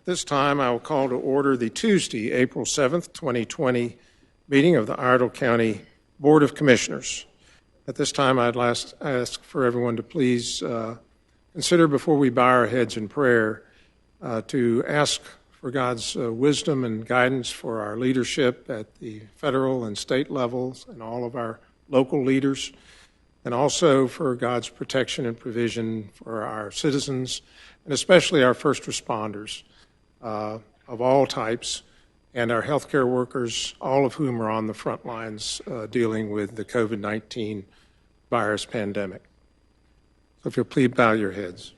This time I will call to order the Tuesday, April 7th, 2020 meeting of the Iredell County Board of Commissioners. At this time I'd ask for everyone to please consider, before we bow our heads in prayer, to ask for God's wisdom and guidance for our leadership at the federal and state levels and all of our local leaders, and also for God's protection and provision for our citizens, and especially our first responders of all types, and our healthcare workers, all of whom are on the front lines dealing with the COVID-19 virus pandemic. So if you'll please bow your heads.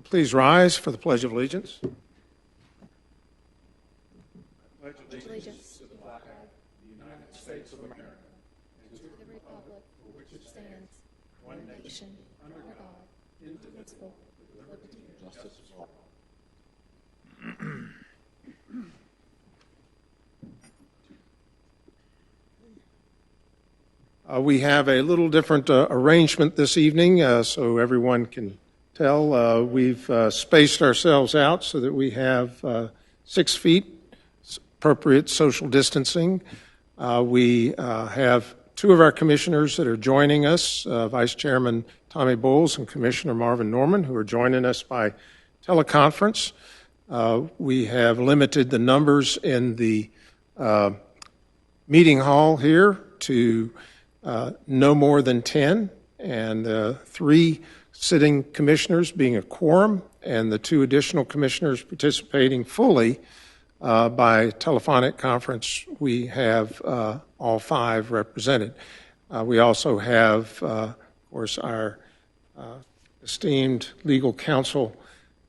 Please rise for the Pledge of Allegiance. Pledge allegiance to the flag of the United States of America and to the republic for which it stands, one nation, under God, indivisible, with liberty and justice for all. We have a little different arrangement this evening, so everyone can tell. We've spaced ourselves out so that we have 6 feet, appropriate social distancing. We have 2 of our commissioners that are joining us, Vice Chairman Tommy Bowles and Commissioner Marvin Norman, who are joining us by teleconference. We have limited the numbers in the meeting hall here to no more than 10, and 3 sitting commissioners being a quorum, and the 2 additional commissioners participating fully by telephonic conference. We have all 5 represented. We also have, of course, our esteemed legal counsel,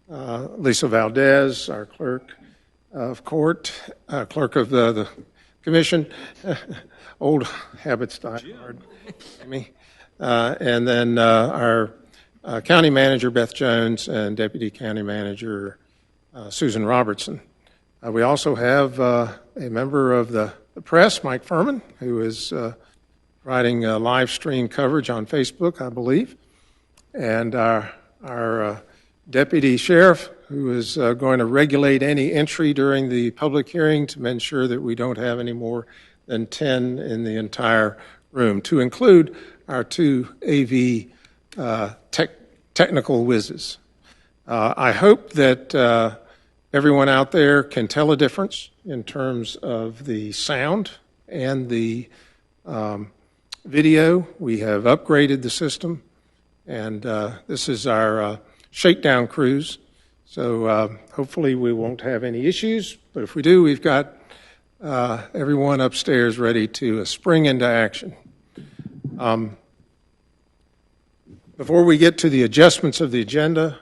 Lisa Valdez, our clerk of court, clerk of the commission, old habits die hard, and then our County Manager Beth Jones and Deputy County Manager Susan Robertson. We also have a member of the press, Mike Furman, who is providing live stream coverage on Facebook, I believe, and our Deputy Sheriff, who is going to regulate any entry during the public hearing to ensure that we don't have any more than 10 in the entire room, to include our 2 AV technical whizzes. I hope that everyone out there can tell a difference in terms of the sound and the video. We have upgraded the system, and this is our shakedown cruise, so hopefully we won't have any issues, but if we do, we've got everyone upstairs ready to spring into action. Before we get to the adjustments of the agenda,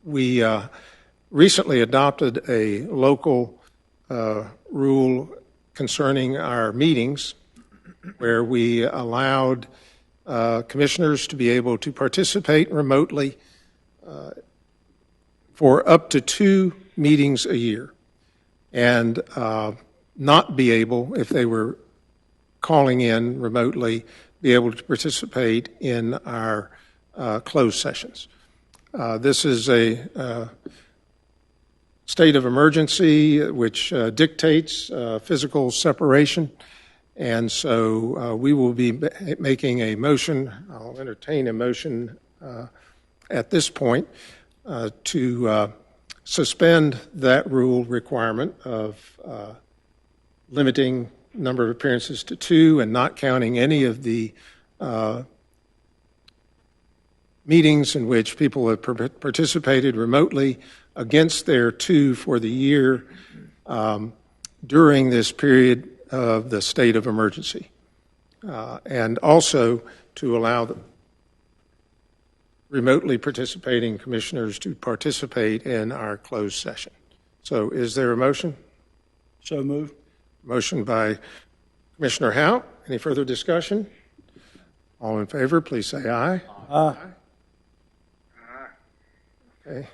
we recently adopted a local rule concerning our meetings, where we allowed commissioners to be able to participate remotely for up to 2 meetings a year, and not be able, if they were calling in remotely, be able to participate in our closed sessions. This is a state of emergency which dictates physical separation, and so we will be making a motion. I'll entertain a motion at this point to suspend that rule requirement of limiting number of appearances to 2 and not counting any of the meetings in which people have participated remotely against their two for the year during this period of the state of emergency. And also to allow the remotely participating commissioners to participate in our closed session. So is there a motion? So moved. Motion by Commissioner Howe. Any further discussion? All in favor, please say aye. Aye. Okay.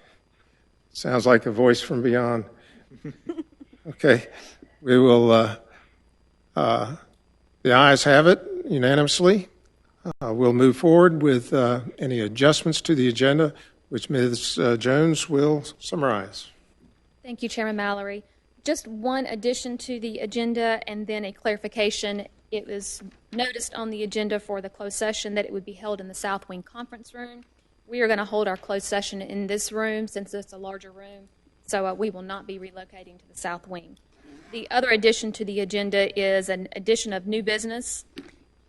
Sounds like a voice from beyond. Okay. We will, the ayes have it unanimously. We'll move forward with any adjustments to the agenda, which Ms. Jones will summarize. Thank you, Chairman Mallory. Just one addition to the agenda and then a clarification. It was noticed on the agenda for the closed session that it would be held in the South Wing Conference Room. We are going to hold our closed session in this room since it's a larger room, so we will not be relocating to the South Wing. The other addition to the agenda is an addition of new business,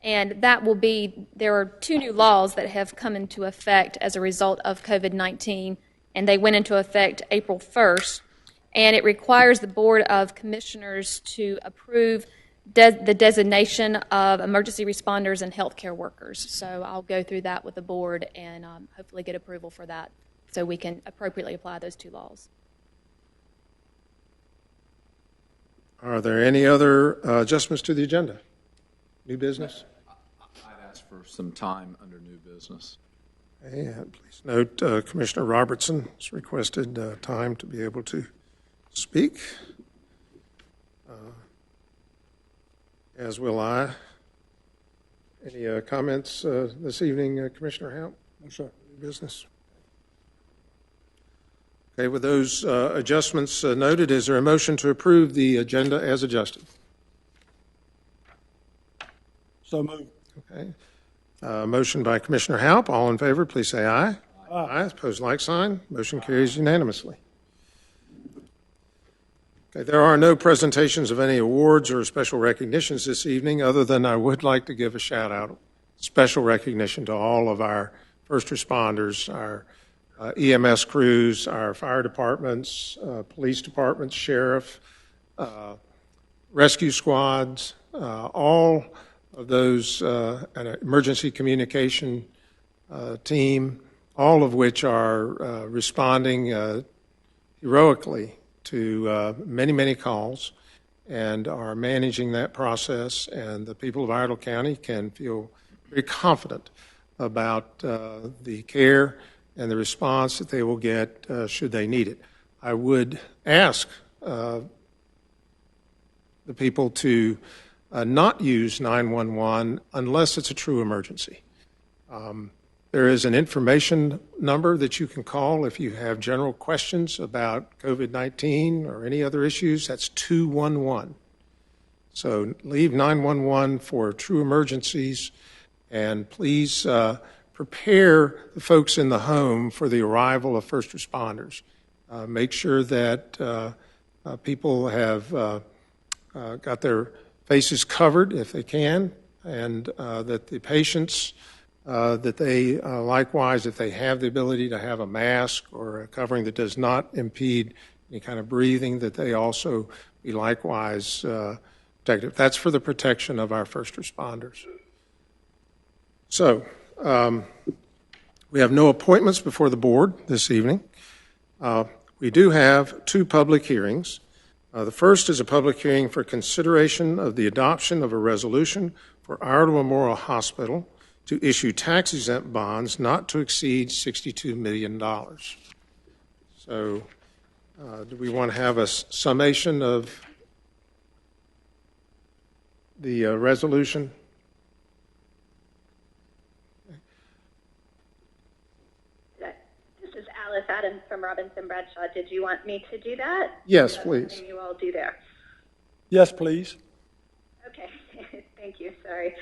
and that will be, there are two new laws that have come into effect as a result of COVID-19, and they went into effect April 1st, and it requires the Board of Commissioners to approve the designation of emergency responders and healthcare workers. So I'll go through that with the board and hopefully get approval for that so we can appropriately apply those two laws. Are there any other adjustments to the agenda? New business? I'd ask for some time under new business. Okay, please note Commissioner Robertson has requested time to be able to speak. As will I. Any comments this evening, Commissioner Howe? No, sir. New business? Okay, with those adjustments noted, is there a motion to approve the agenda as adjusted? So moved. Okay. Motion by Commissioner Halp. All in favor, please say aye. Aye. Opposed, like sign. Motion carries unanimously. Okay, there are no presentations of any awards or special recognitions this evening, other than I would like to give a shout out, special recognition to all of our first responders, our EMS crews, our fire departments, police departments, sheriff, rescue squads, all of those, an emergency communication team, all of which are responding heroically to many, many calls and are managing that process. And the people of Iredell County can feel very confident about the care and the response that they will get should they need it. I would ask the people to not use 911 unless it's a true emergency. There is an information number that you can call if you have general questions about COVID-19 or any other issues. That's 211. So leave 911 for true emergencies, and please prepare the folks in the home for the arrival of first responders. Make sure that people have got their faces covered if they can, and that the patients, that they likewise, if they have the ability to have a mask or a covering that does not impede any kind of breathing, that they also be likewise protected. That's for the protection of our first responders. So, we have no appointments before the board this evening. We do have two public hearings. The first is a public hearing for consideration of the adoption of a resolution for Iredell Memorial Hospital to issue tax-exempt bonds not to exceed $62 million. So, do we want to have a summation of the resolution? This is Alice Adams from Robinson Bradshaw. Did you want me to do that? Yes, please. Can you all do there? Yes, please. Okay. Thank you. Sorry.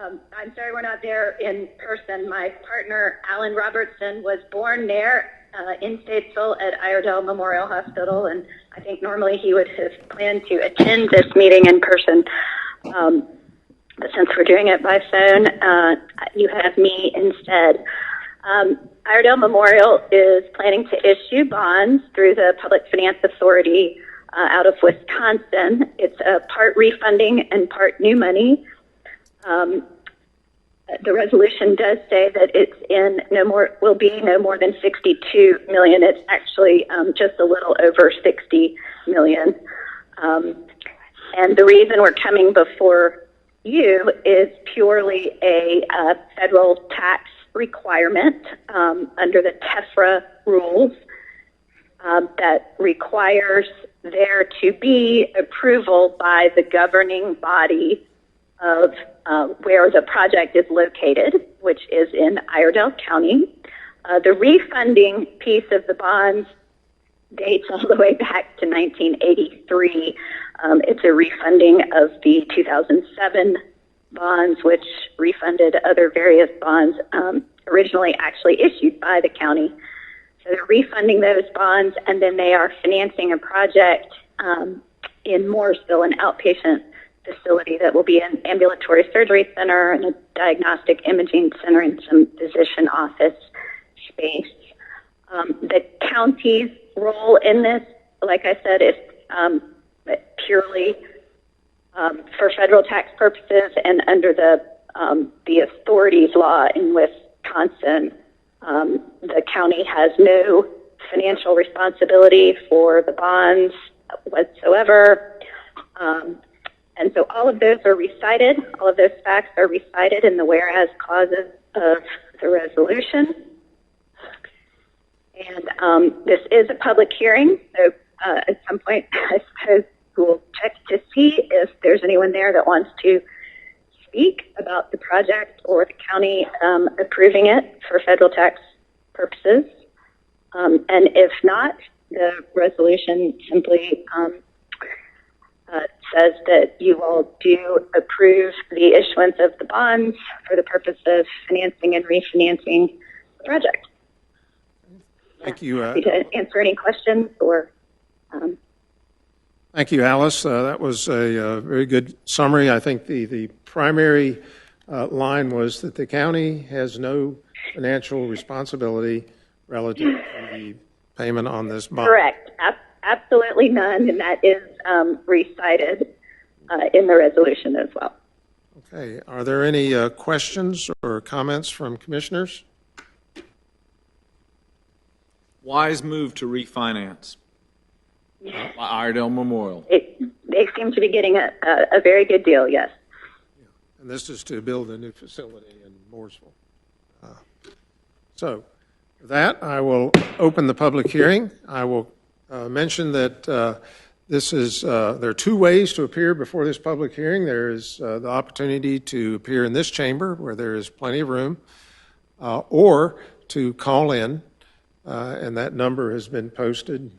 I'm sorry we're not there in person. My partner, Alan Robertson, was born there in Statesville at Iredell Memorial Hospital, and I think normally he would have planned to attend this meeting in person. But since we're doing it by phone, you have me instead. Iredell Memorial is planning to issue bonds through the Public Finance Authority out of Wisconsin. It's a part refunding and part new money. The resolution does say that will be no more than $62 million. It's actually just a little over $60 million. And the reason we're coming before you is purely a federal tax requirement under the TEFRA rules that requires there to be approval by the governing body of where the project is located, which is in Iredell County. The refunding piece of the bonds dates all the way back to 1983. It's a refunding of the 2007 bonds, which refunded other various bonds originally actually issued by the county. So they're refunding those bonds, and then they are financing a project in Mooresville, an outpatient facility that will be an ambulatory surgery center and a diagnostic imaging center and some physician office space. The county's role in this, like I said, is purely for federal tax purposes, and under the authorities law in Wisconsin, the county has no financial responsibility for the bonds whatsoever. And so all of those are recited, all of those facts are recited in the whereas clauses of the resolution. And this is a public hearing, so at some point, I suppose we'll check to see if there's anyone there that wants to speak about the project or the county approving it for federal tax purposes. And if not, the resolution simply says that you will do approve the issuance of the bonds for the purpose of financing and refinancing the project. Thank you. Happy to answer any questions or. Thank you, Alice. That was a very good summary. I think the primary line was that the county has no financial responsibility relative to the payment on this bond. Correct. Absolutely none, and that is recited in the resolution as well. Okay. Are there any questions or comments from commissioners? Wise move to refinance. Iredell Memorial. They seem to be getting a very good deal, yes. And this is to build a new facility in Mooresville. So, with that, I will open the public hearing. I will mention that there are two ways to appear before this public hearing. There is the opportunity to appear in this chamber where there is plenty of room, or to call in, and that number has been posted.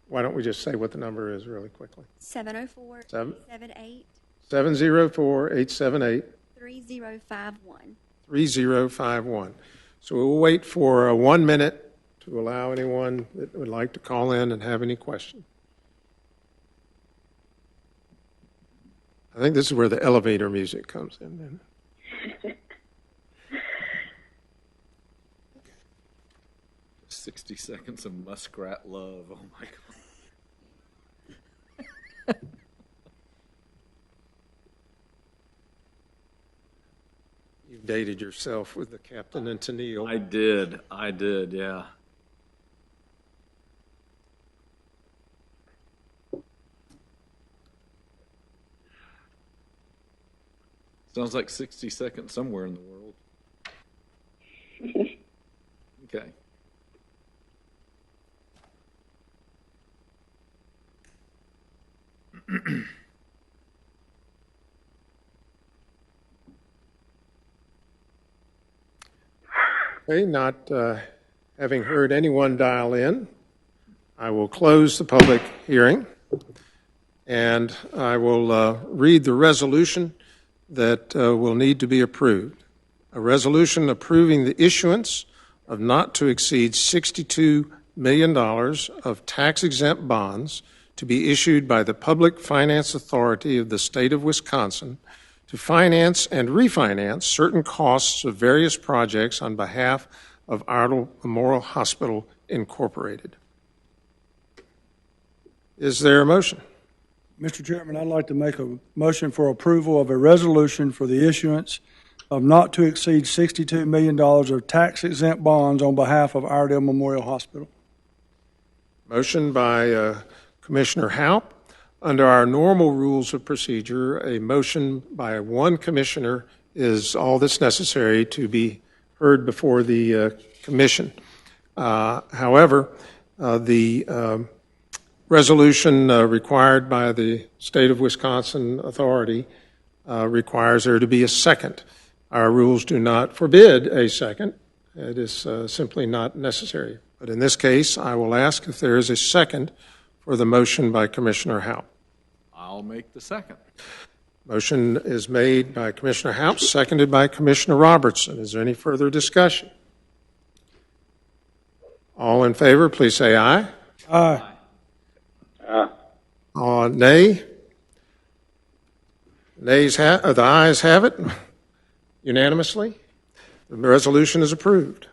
Why don't we just say what the number is really quickly? 704-878. 704-878. 3051. 3051. So we'll wait for 1 minute to allow anyone that would like to call in and have any questions. I think this is where the elevator music comes in. 60 seconds of muskrat love. Oh, my God. You dated yourself with the Captain and Tennille. I did, yeah. Sounds like 60 seconds somewhere in the world. Okay. Okay, not having heard anyone dial in, I will close the public hearing, and I will read the resolution that will need to be approved. A resolution approving the issuance of not to exceed $62 million of tax-exempt bonds to be issued by the Public Finance Authority of the State of Wisconsin to finance and refinance certain costs of various projects on behalf of Iredell Memorial Hospital, Incorporated. Is there a motion? Mr. Chairman, I'd like to make a motion for approval of a resolution for the issuance of not to exceed $62 million of tax-exempt bonds on behalf of Iredell Memorial Hospital. Motion by Commissioner Haupt. Under our normal rules of procedure, a motion by one commissioner is all that's necessary to be heard before the commission. However, the resolution required by the State of Wisconsin authority requires there to be a second. Our rules do not forbid a second. It is simply not necessary. But in this case, I will ask if there is a second for the motion by Commissioner Haupt. I'll make the second. Motion is made by Commissioner Haupt, seconded by Commissioner Robertson. Is there any further discussion? All in favor, please say aye. Aye. Nay? The ayes have it unanimously. The resolution is approved.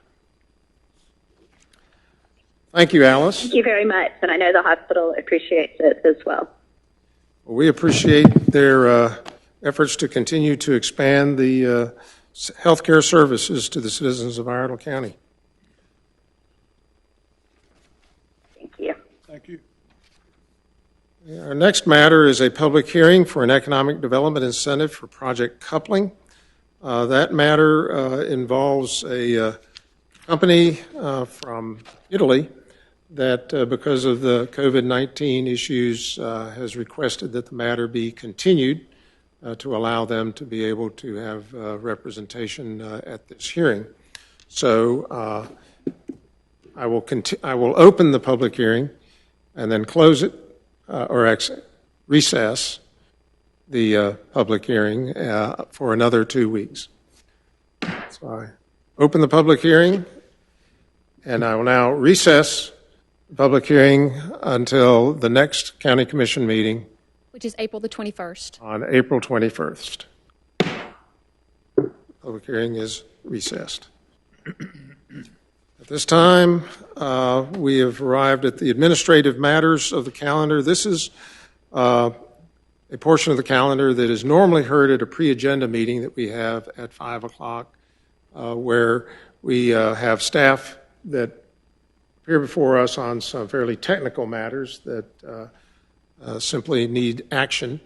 Thank you, Alice. Thank you very much, and I know the hospital appreciates it as well. We appreciate their efforts to continue to expand the healthcare services to the citizens of Iredell County. Thank you. Thank you. Our next matter is a public hearing for an economic development incentive for project coupling. That matter involves a company from Italy that, because of the COVID-19 issues, has requested that the matter be continued to allow them to be able to have representation at this hearing. So I will open the public hearing and then close it, recess the public hearing for another 2 weeks. So I open the public hearing, and I will now recess the public hearing until the next County Commission meeting, Which is April the 21st. on April 21st. Public hearing is recessed. At this time, we have arrived at the administrative matters of the calendar. This is a portion of the calendar that is normally heard at a pre-agenda meeting that we have at 5 o'clock, where we have staff that appear before us on some fairly technical matters that simply need action.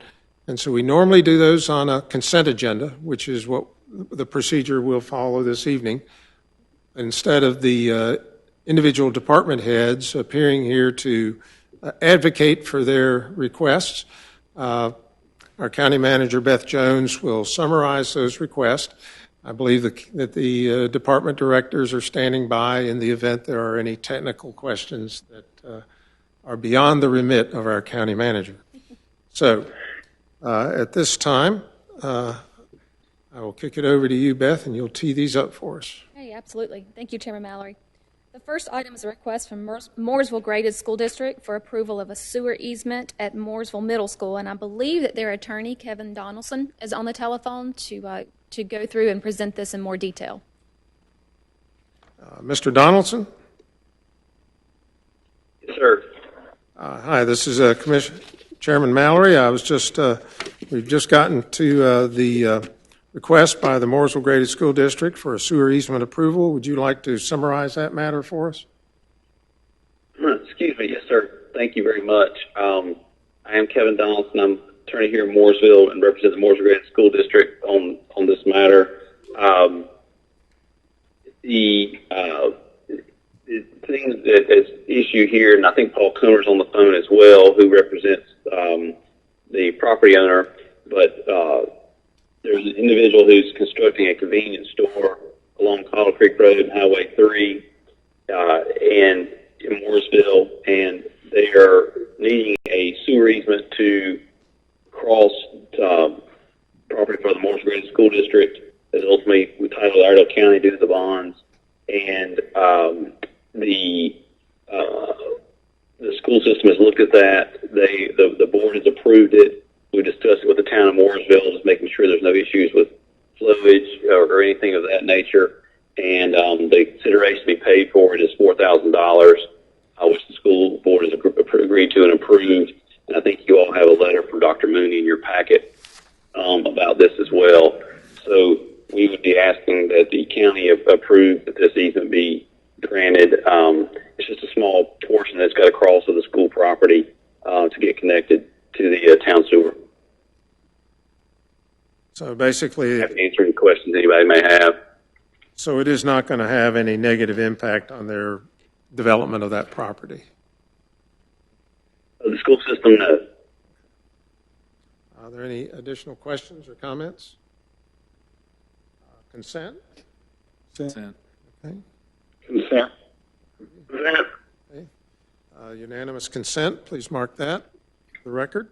And so we normally do those on a consent agenda, which is what the procedure we'll follow this evening. Instead of the individual department heads appearing here to advocate for their requests, our county manager, Beth Jones, will summarize those requests. I believe that the department directors are standing by in the event there are any technical questions that are beyond the remit of our county manager. So at this time, I will kick it over to you, Beth, and you'll tee these up for us. Hey, absolutely. Thank you, Chairman Mallory. The first item is a request from Mooresville Graded School District for approval of a sewer easement at Mooresville Middle School, and I believe that their attorney, Kevin Donaldson, is on the telephone to go through and present this in more detail. Mr. Donaldson? Yes, sir. Hi, this is Chairman Mallory. We've just gotten to the request by the Mooresville Graded School District for a sewer easement approval. Would you like to summarize that matter for us? Excuse me. Yes, sir. Thank you very much. I am Kevin Donaldson. I'm attorney here in Mooresville and represent the Mooresville Graded School District on this matter. The thing that is issue here, and I think Paul Coomer's on the phone as well, who represents the property owner, but there's an individual who's constructing a convenience store along Collar Creek Road and Highway 3 and in Mooresville, and they are needing a sewer easement to cross property for the Mooresville Graded School District that ultimately we titled Iredell County due to the bonds. And the school system has looked at that. The board has approved it. We discussed it with the town of Mooresville, just making sure there's no issues with flowage or anything of that nature. And the consideration to be paid for it is $4,000, which the school board has agreed to and approved. And I think you all have a letter from Dr. Mooney in your packet about this as well. So we would be asking that the county approve that this easement be granted. It's just a small portion that's got to cross of the school property to get connected to the town sewer. So basically, Have to answer any questions anybody may have. so it is not going to have any negative impact on their development of that property. The school system, no. Are there any additional questions or comments? Consent? Consent. Okay. Consent. Consent. Okay. Unanimous consent. Please mark that for the record.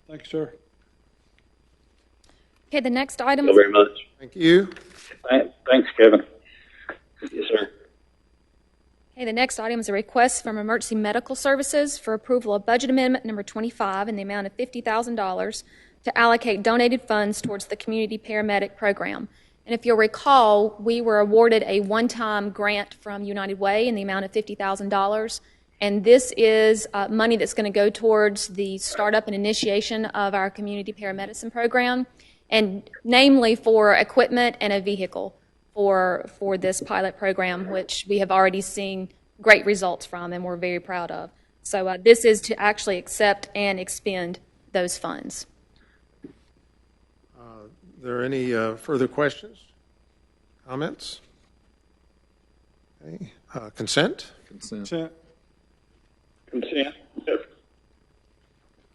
Thank you, sir. Okay, the next item Thank you very much. Thank you. Thanks, Kevin. Yes, sir. Okay, the next item is a request from Emergency Medical Services for approval of budget amendment number 25 in the amount of $50,000 to allocate donated funds towards the community paramedic program. And if you'll recall, we were awarded a one-time grant from United Way in the amount of $50,000. And this is money that's going to go towards the startup and initiation of our community paramedicine program, and namely for equipment and a vehicle for this pilot program, which we have already seen great results from and we're very proud of. So this is to actually accept and expend those funds. Are there any further questions, comments? Okay. Consent? Consent. Consent.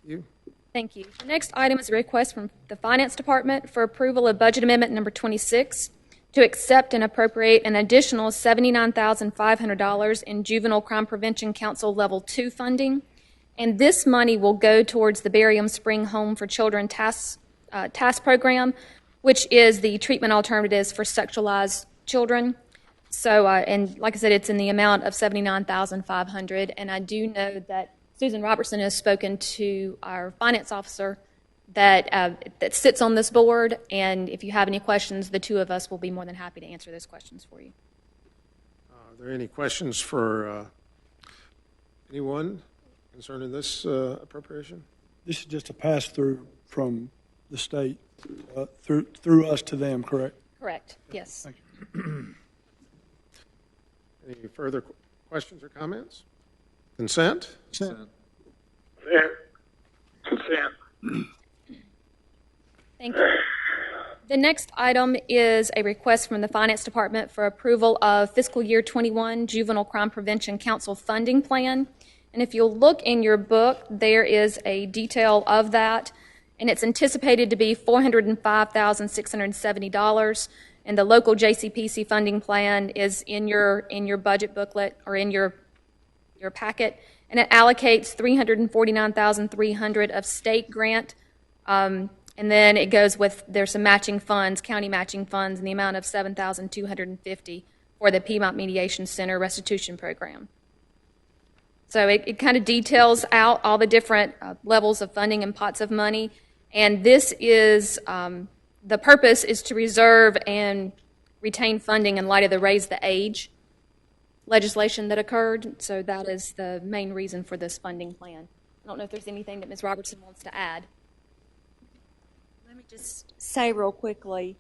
You. Thank you. The next item is a request from the Finance Department for approval of budget amendment number 26 to accept and appropriate an additional $79,500 in Juvenile Crime Prevention Council Level 2 funding. And this money will go towards the Barium Spring Home for Children task program, which is the treatment alternatives for sexualized children. So, and like I said, it's in the amount of $79,500. And I do know that Susan Robertson has spoken to our finance officer that sits on this board, and if you have any questions, the two of us will be more than happy to answer those questions for you. Are there any questions for anyone concerning this appropriation? This is just a pass-through from the state through us to them, correct? Correct, yes. Thank you. Any further questions or comments? Consent? Consent. Consent. Thank you. The next item is a request from the Finance Department for approval of fiscal year 21 Juvenile Crime Prevention Council funding plan. And if you'll look in your book, there is a detail of that, and it's anticipated to be $405,670. And the local JCPC funding plan is in your budget booklet or in your packet, and it allocates $349,300 of state grant. And then it goes with, there's some matching funds, county matching funds, in the amount of $7,250 for the Piedmont Mediation Center restitution program. So it kind of details out all the different levels of funding and pots of money. And this is, the purpose is to reserve and retain funding in light of the Raise the Age legislation that occurred. So that is the main reason for this funding plan. I don't know if there's anything that Ms. Robertson wants to add. Let me just say real quickly,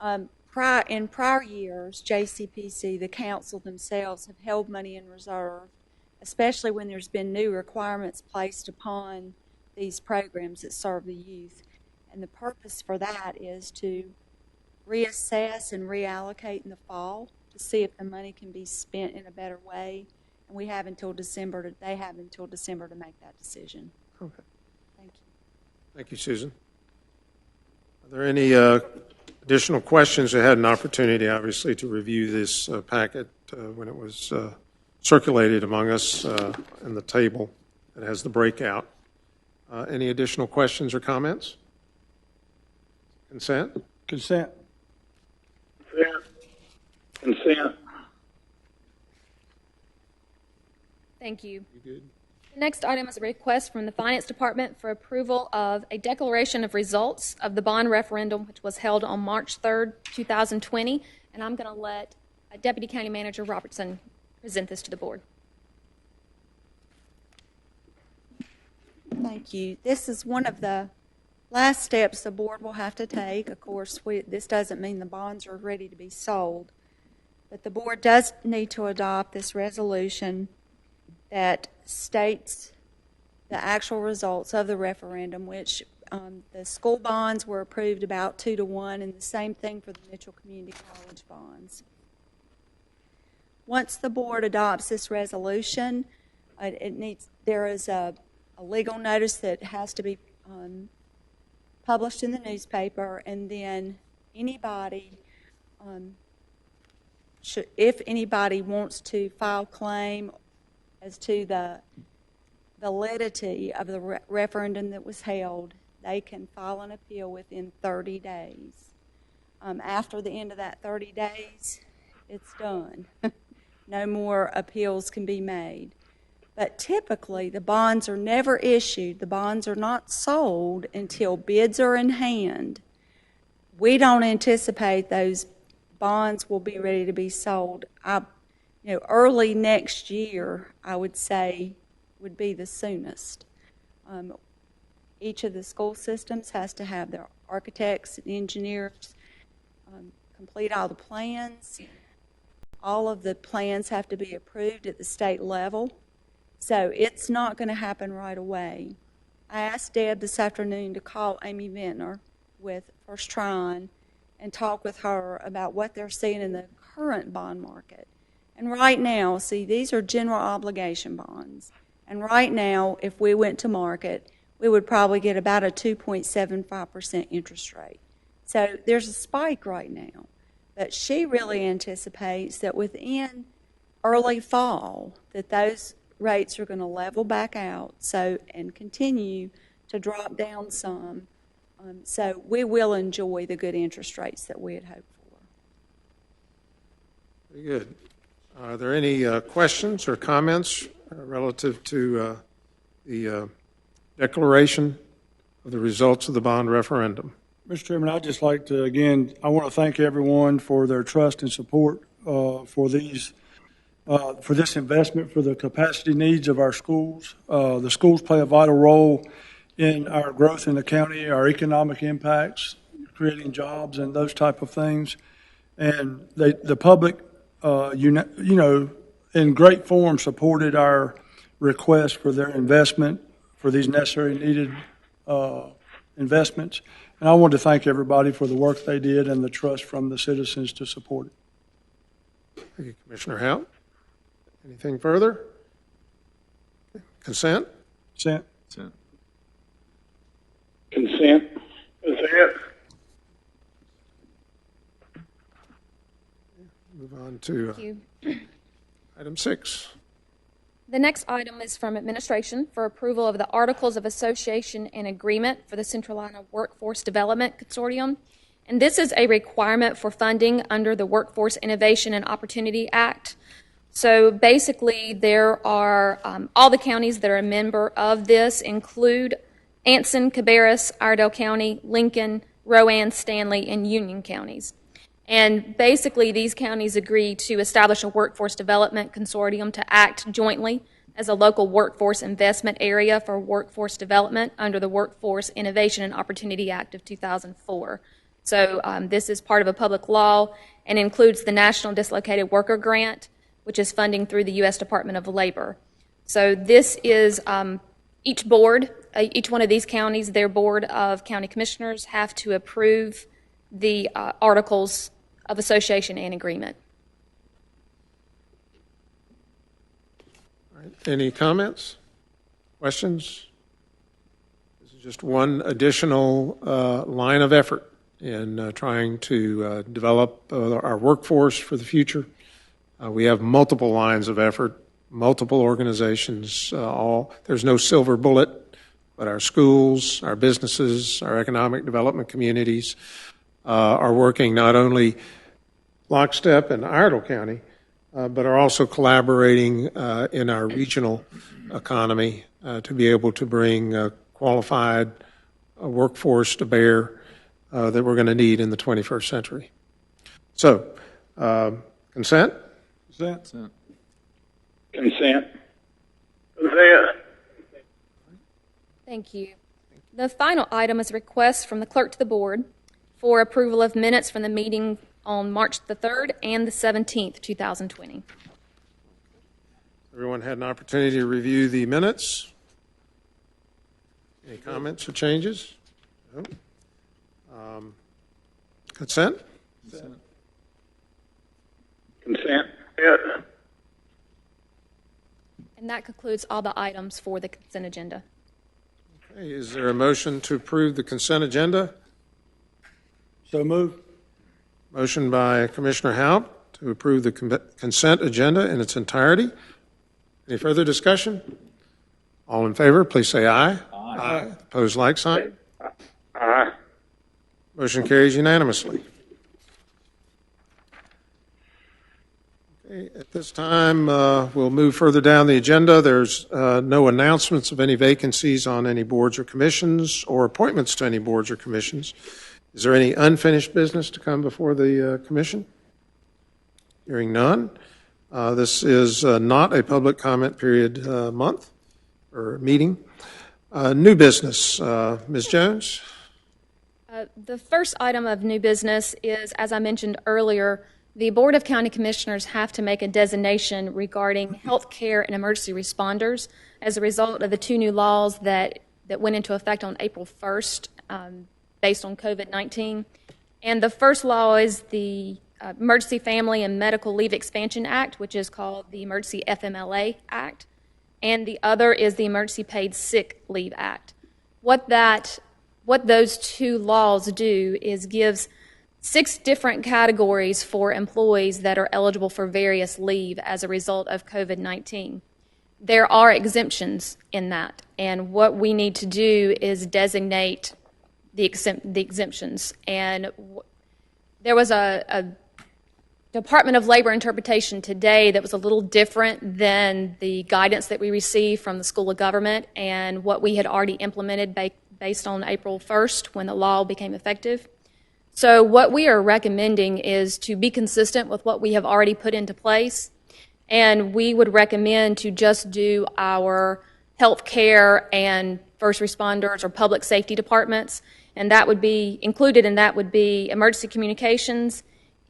in prior years, JCPC, the council themselves, have held money in reserve, especially when there's been new requirements placed upon these programs that serve the youth. And the purpose for that is to reassess and reallocate in the fall to see if the money can be spent in a better way. And they have until December to make that decision. Okay. Thank you. Thank you, Susan. Are there any additional questions? I had an opportunity, obviously, to review this packet when it was circulated among us in the table that has the breakout. Any additional questions or comments? Consent? Consent. Consent. Thank you. You good? The next item is a request from the Finance Department for approval of a declaration of results of the bond referendum, which was held on March 3rd, 2020. And I'm going to let Deputy County Manager Robertson present this to the board. Thank you. This is one of the last steps the board will have to take. Of course, this doesn't mean the bonds are ready to be sold, but the board does need to adopt this resolution that states the actual results of the referendum, which the school bonds were approved about 2-1, and the same thing for the Mitchell Community College bonds. Once the board adopts this resolution, there is a legal notice that has to be published in the newspaper, and then anybody, if anybody wants to file claim as to the validity of the referendum that was held, they can file an appeal within 30 days. After the end of that 30 days, it's done. No more appeals can be made. But typically, the bonds are never issued. The bonds are not sold until bids are in hand. We don't anticipate those bonds will be ready to be sold. Early next year, I would say, would be the soonest. Each of the school systems has to have their architects and engineers complete all the plans. All of the plans have to be approved at the state level. So it's not going to happen right away. I asked Deb this afternoon to call Amy Ventnor with First Trine and talk with her about what they're seeing in the current bond market. And right now, see, these are general obligation bonds. And right now, if we went to market, we would probably get about a 2.75% interest rate. So there's a spike right now. But she really anticipates that within early fall that those rates are going to level back out and continue to drop down some. So we will enjoy the good interest rates that we had hoped for. Very good. Are there any questions or comments relative to the declaration of the results of the bond referendum? Mr. Chairman, I'd just like to, I want to thank everyone for their trust and support for this investment for the capacity needs of our schools. The schools play a vital role in our growth in the county, our economic impacts, creating jobs and those type of things. And the public, in great form supported our request for their investment for these necessary needed investments. And I want to thank everybody for the work they did and the trust from the citizens to support it. Thank you, Commissioner Hout. Anything further? Consent? Consent. Consent. Consent. Move on to item 6. The next item is from administration for approval of the Articles of Association and Agreement for the Central Iowa Workforce Development Consortium. And this is a requirement for funding under the Workforce Innovation and Opportunity Act. So basically, there are all the counties that are a member of this include Anson, Cabarrus, Iredell County, Lincoln, Rowan, Stanley, and Union counties. And basically, these counties agree to establish a workforce development consortium to act jointly as a local workforce investment area for workforce development under the Workforce Innovation and Opportunity Act of 2004. So this is part of a public law and includes the National Dislocated Worker Grant, which is funding through the U.S. Department of Labor. So this is each board, each one of these counties, their board of county commissioners have to approve the articles of association and agreement. All right. Any comments? Questions? This is just one additional line of effort in trying to develop our workforce for the future. We have multiple lines of effort, multiple organizations. There's no silver bullet, but our schools, our businesses, our economic development communities are working not only lockstep in Iredell County, but are also collaborating in our regional economy to be able to bring qualified workforce to bear that we're going to need in the 21st century. So, consent? Consent. Consent. Consent. Thank you. The final item is a request from the clerk to the board for approval of minutes from the meeting on March the 3rd and the 17th, 2020. Everyone had an opportunity to review the minutes. Any comments or changes? No. Consent? Consent. Yeah. And that concludes all the items for the consent agenda. Okay, is there a motion to approve the consent agenda? So moved. Motion by Commissioner Houdt to approve the consent agenda in its entirety. Any further discussion? All in favor, please say aye. Aye. Opposed, like sign. Aye. Motion carries unanimously. Okay, at this time, we'll move further down the agenda. There's no announcements of any vacancies on any boards or commissions or appointments to any boards or commissions. Is there any unfinished business to come before the commission? Hearing none. This is not a public comment period month or meeting. New business. Ms. Jones? The first item of new business is, as I mentioned earlier, the Board of County Commissioners have to make a designation regarding health care and emergency responders as a result of the two new laws that went into effect on April 1st based on COVID-19. And the first law is the Emergency Family and Medical Leave Expansion Act, which is called the Emergency FMLA Act. And the other is the Emergency Paid Sick Leave Act. What those two laws do is gives 6 different categories for employees that are eligible for various leave as a result of COVID-19. There are exemptions in that, and what we need to do is designate the exemptions. And there was a Department of Labor interpretation today that was a little different than the guidance that we received from the School of Government and what we had already implemented based on April 1st when the law became effective. So what we are recommending is to be consistent with what we have already put into place, and we would recommend to just do our health care and first responders or public safety departments, and that would be included in that would be emergency communications,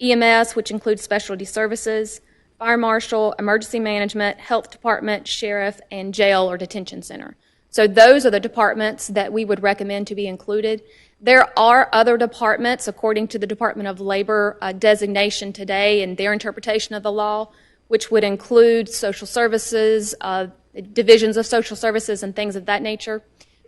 EMS, which includes specialty services, fire marshal, emergency management, health department, sheriff, and jail or detention center. So those are the departments that we would recommend to be included. There are other departments, according to the Department of Labor designation today and their interpretation of the law, which would include social services, divisions of social services, and things of that nature.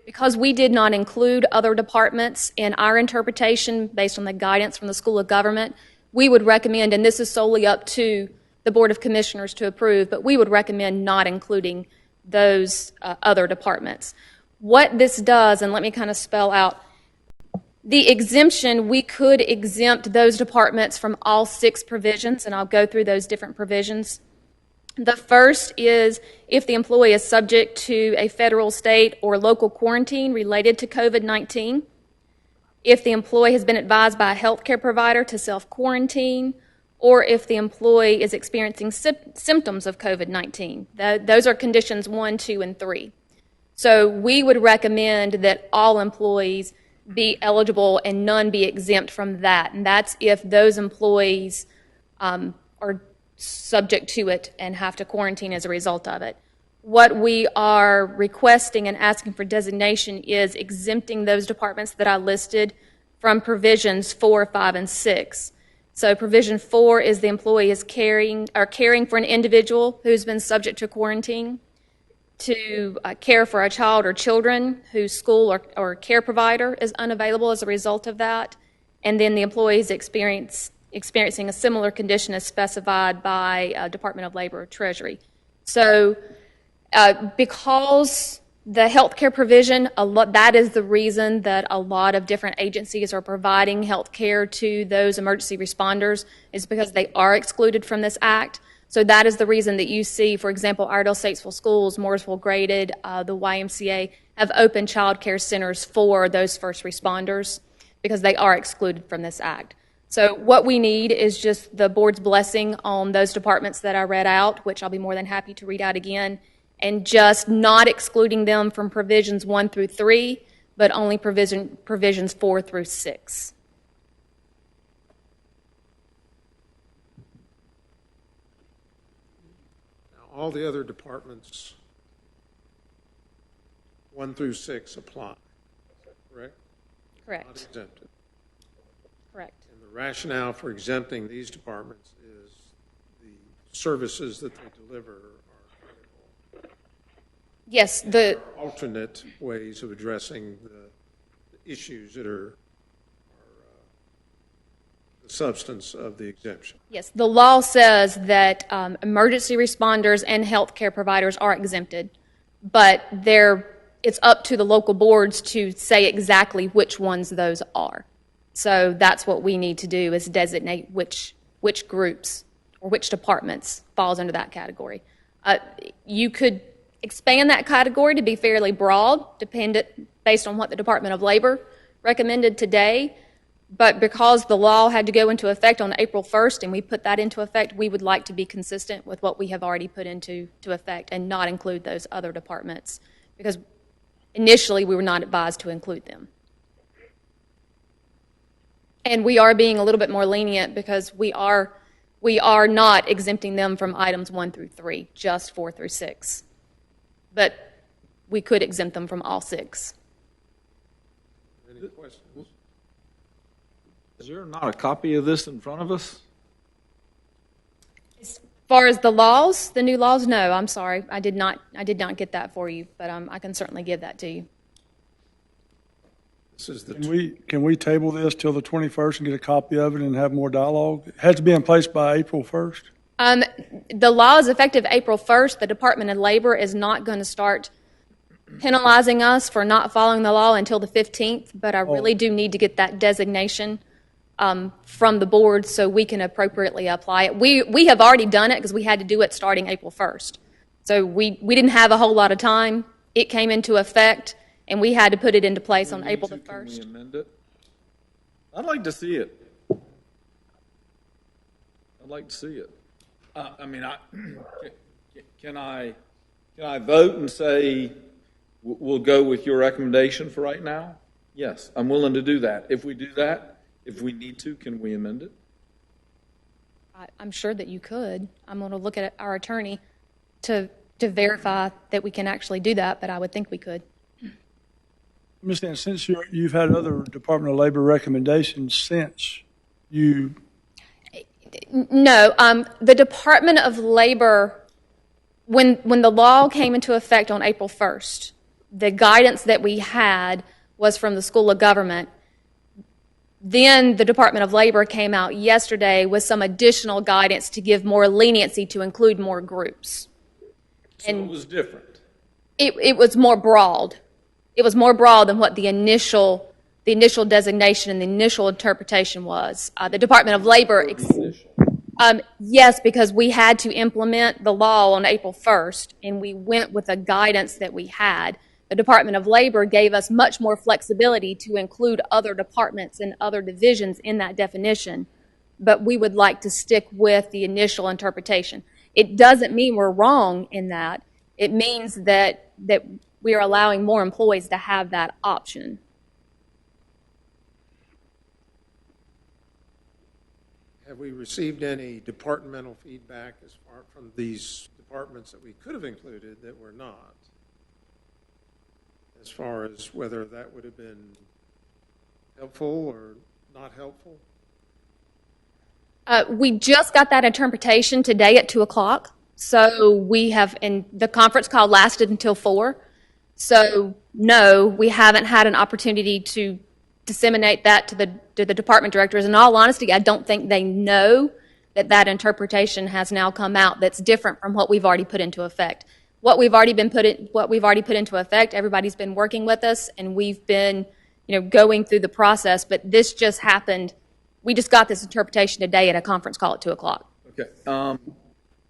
Because we did not include other departments in our interpretation based on the guidance from the School of Government, we would recommend, and this is solely up to the Board of Commissioners to approve, but we would recommend not including those other departments. What this does, and let me kind of spell out, the exemption, we could exempt those departments from all 6 provisions, and I'll go through those different provisions. The first is if the employee is subject to a federal, state, or local quarantine related to COVID-19, if the employee has been advised by a healthcare provider to self-quarantine, or if the employee is experiencing symptoms of COVID-19. Those are conditions 1, 2, and 3. So we would recommend that all employees be eligible and none be exempt from that. And that's if those employees are subject to it and have to quarantine as a result of it. What we are requesting and asking for designation is exempting those departments that I listed from provisions 4, 5, and 6. So provision 4 is the employee is caring for an individual who's been subject to quarantine, to care for a child or children whose school or care provider is unavailable as a result of that, and then the employee is experiencing a similar condition as specified by Department of Labor or Treasury. So because the health care provision, that is the reason that a lot of different agencies are providing health care to those emergency responders, is because they are excluded from this act. So that is the reason that you see, for example, Iredell Statesville Schools, Mooresville Graded, the YMCA have opened child care centers for those first responders because they are excluded from this act. So what we need is just the board's blessing on those departments that I read out, which I'll be more than happy to read out again, and just not excluding them from provisions 1 through 3, but only provisions 4 through 6. Now, all the other departments, 1 through 6 apply. Is that correct? Correct. Not exempted. Correct. And the rationale for exempting these departments is the services that they deliver are critical. Yes, the Alternate ways of addressing the issues that are the substance of the exemption. Yes, the law says that emergency responders and healthcare providers are exempted, but it's up to the local boards to say exactly which ones those are. So that's what we need to do is designate which groups or which departments falls under that category. You could expand that category to be fairly broad, based on what the Department of Labor recommended today. But because the law had to go into effect on April 1st and we put that into effect, we would like to be consistent with what we have already put into effect and not include those other departments because initially we were not advised to include them. And we are being a little bit more lenient because we are not exempting them from items 1 through 3, just 4 through 6. But we could exempt them from all 6. Any questions? Is there not a copy of this in front of us? As far as the laws, the new laws, no, I'm sorry. I did not get that for you, but I can certainly give that to you. This is the Can we table this till the 21st and get a copy of it and have more dialogue? It has to be in place by April 1st? The law is effective April 1st. The Department of Labor is not going to start penalizing us for not following the law until the 15th, but I really do need to get that designation from the board so we can appropriately apply it. We have already done it because we had to do it starting April 1st. So we didn't have a whole lot of time. It came into effect, and we had to put it into place on April the 1st. Can we amend it? I'd like to see it. I'd like to see it. Can I vote and say we'll go with your recommendation for right now? Yes, I'm willing to do that. If we do that, if we need to, can we amend it? I'm sure that you could. I'm going to look at our attorney to verify that we can actually do that, but I would think we could. Ms. Dan, since you've had other Department of Labor recommendations since you... No, the Department of Labor, when the law came into effect on April 1st, the guidance that we had was from the School of Government. Then the Department of Labor came out yesterday with some additional guidance to give more leniency to include more groups. So it was different. It was more broad. It was more broad than what the initial designation and the initial interpretation was. The Department of Labor... yes, because we had to implement the law on April 1st, and we went with the guidance that we had. The Department of Labor gave us much more flexibility to include other departments and other divisions in that definition, but we would like to stick with the initial interpretation. It doesn't mean we're wrong in that. It means that we are allowing more employees to have that option. Have we received any departmental feedback as far from these departments that we could have included that were not? As far as whether that would have been helpful or not helpful? We just got that interpretation today at 2 o'clock. So we have, and the conference call lasted until 4. So no, we haven't had an opportunity to disseminate that to the department directors. In all honesty, I don't think they know that interpretation has now come out that's different from what we've already put into effect. What we've already put into effect, everybody's been working with us, and we've been, going through the process. But this just happened. We just got this interpretation today at a conference call at 2 o'clock. Okay.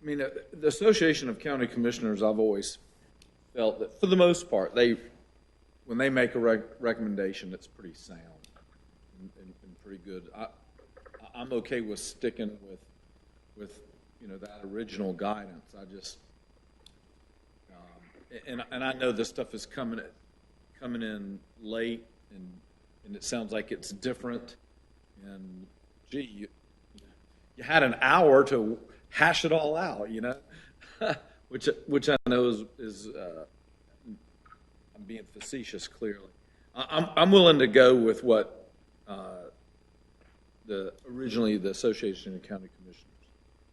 I mean, the Association of County Commissioners, I've always felt that for the most part, when they make a recommendation, it's pretty sound and pretty good. I'm okay with sticking with that original guidance. I just and I know this stuff is coming in late, and it sounds like it's different. And gee, you had an hour to hash it all out, which I know is I'm being facetious. Clearly, I'm willing to go with what originally the Association of County Commissioners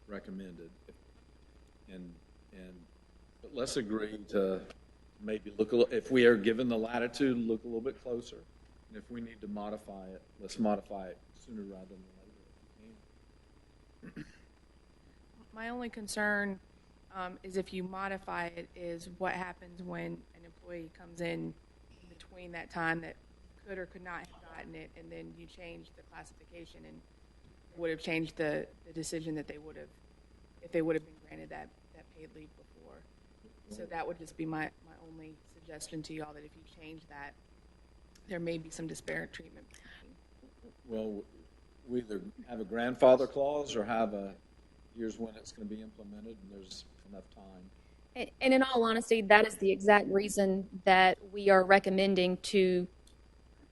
recommended, but let's agree to maybe if we are given the latitude, look a little bit closer, and if we need to modify it, let's modify it sooner rather than later. My only concern is if you modify it, is what happens when an employee comes in between that time that could or could not have gotten it, and then you change the classification and would have changed the decision that they would have, if they would have been granted that paid leave before. So that would just be my only suggestion to y'all, that if you change that, there may be some disparate treatment. Well, we either have a grandfather clause or have here's when it's going to be implemented, and there's enough time. And in all honesty, that is the exact reason that we are recommending to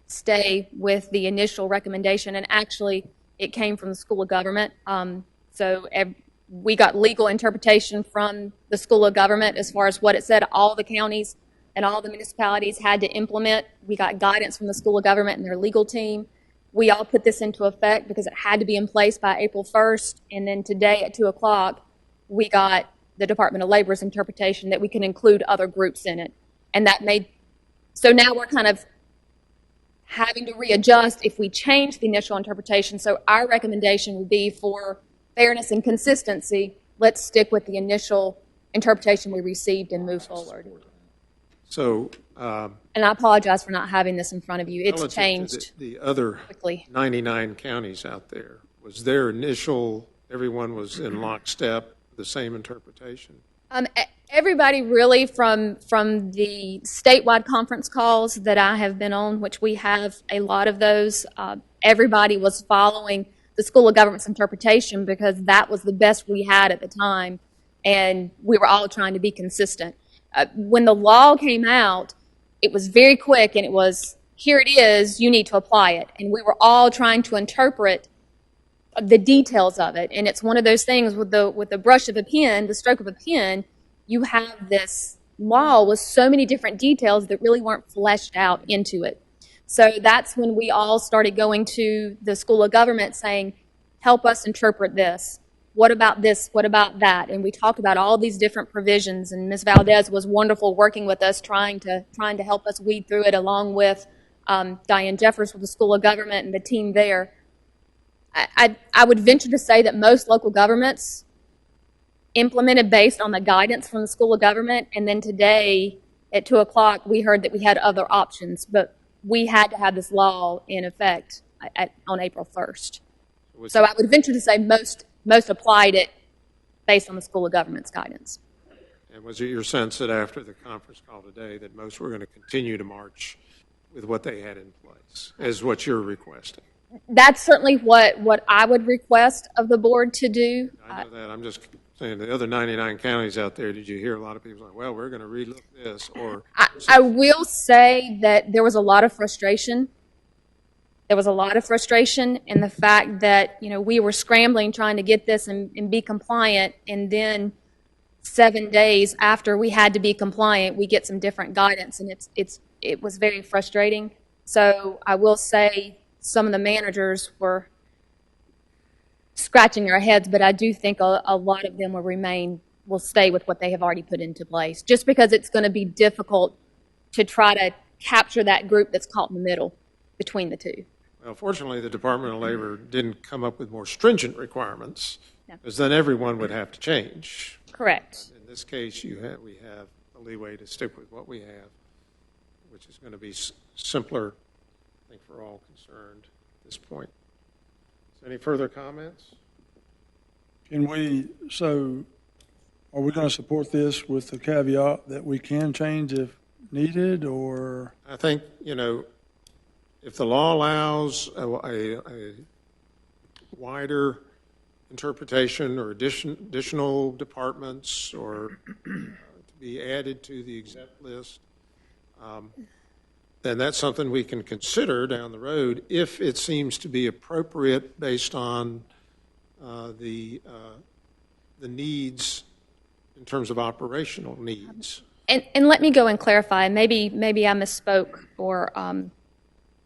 stay with the initial recommendation. And actually, it came from the School of Government. We got legal interpretation from the School of Government as far as what it said. All the counties and all the municipalities had to implement. We got guidance from the School of Government and their legal team. We all put this into effect because it had to be in place by April 1st. And then today at 2 o'clock, we got the Department of Labor's interpretation that we can include other groups in it. And so now we're kind of having to readjust if we change the initial interpretation. So our recommendation would be, for fairness and consistency, let's stick with the initial interpretation we received and move forward. So, and I apologize for not having this in front of you. It's changed the other quickly. 99 counties out there, was their initial, everyone was in lockstep, the same interpretation? Everybody really, from the statewide conference calls that I have been on, which we have a lot of those, everybody was following the School of Government's interpretation because that was the best we had at the time, and we were all trying to be consistent. When the law came out, it was very quick, and it was, here it is, you need to apply it. And we were all trying to interpret the details of it. And it's one of those things with the brush of a pen, the stroke of a pen, you have this law with so many different details that really weren't fleshed out into it. So that's when we all started going to the School of Government saying, help us interpret this. What about this? What about that? And we talked about all these different provisions, and Ms. Valdez was wonderful working with us, trying to help us weed through it, along with Diane Jeffers with the School of Government and the team there. I would venture to say that most local governments implemented based on the guidance from the School of Government, and then today at 2 o'clock we heard that we had other options, but we had to have this law in effect on April 1st. So I would venture to say most applied it based on the School of Government's guidance. And was it your sense that after the conference call today that most were going to continue to march with what they had in place, as what you're requesting? That's certainly what I would request of the board to do. I know that. I'm just saying, the other 99 counties out there, did you hear a lot of people say, well, we're going to relook this? Or I will say that there was a lot of frustration. There was a lot of frustration in the fact that, we were scrambling trying to get this and be compliant, and then 7 days after we had to be compliant, we get some different guidance, and it was very frustrating. So I will say some of the managers were scratching their heads, but I do think a lot of them will stay with what they have already put into place, just because it's going to be difficult to try to capture that group that's caught in the middle between the two. Well, fortunately, the Department of Labor didn't come up with more stringent requirements, because then everyone would have to change. Correct. In this case, we have the leeway to stick with what we have, which is going to be simpler, I think, for all concerned at this point. Is there any further comments? So are we going to support this with the caveat that we can change if needed, or? I think, if the law allows a wider interpretation or additional departments or to be added to the exempt list, then that's something we can consider down the road if it seems to be appropriate based on the needs in terms of operational needs. And let me go and clarify. Maybe I misspoke or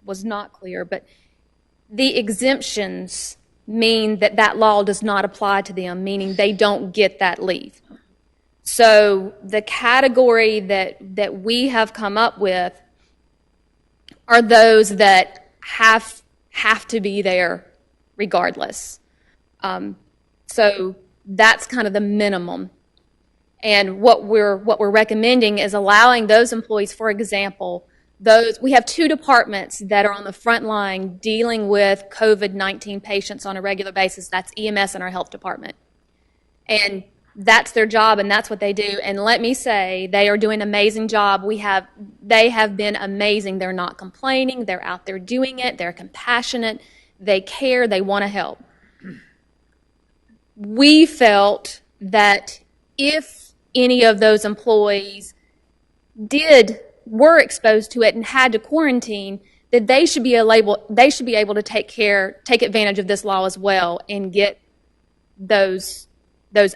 was not clear, but the exemptions mean that law does not apply to them, meaning they don't get that leave. So the category that we have come up with are those that have to be there regardless. So that's kind of the minimum. And what we're recommending is allowing those employees, for example, we have two departments that are on the front line dealing with COVID-19 patients on a regular basis. That's EMS and our health department. And that's their job, and that's what they do. And let me say, they are doing an amazing job. They have been amazing. They're not complaining. They're out there doing it. They're compassionate. They care. They want to help. We felt that if any of those employees were exposed to it and had to quarantine, that they should be able to take advantage of this law as well and get those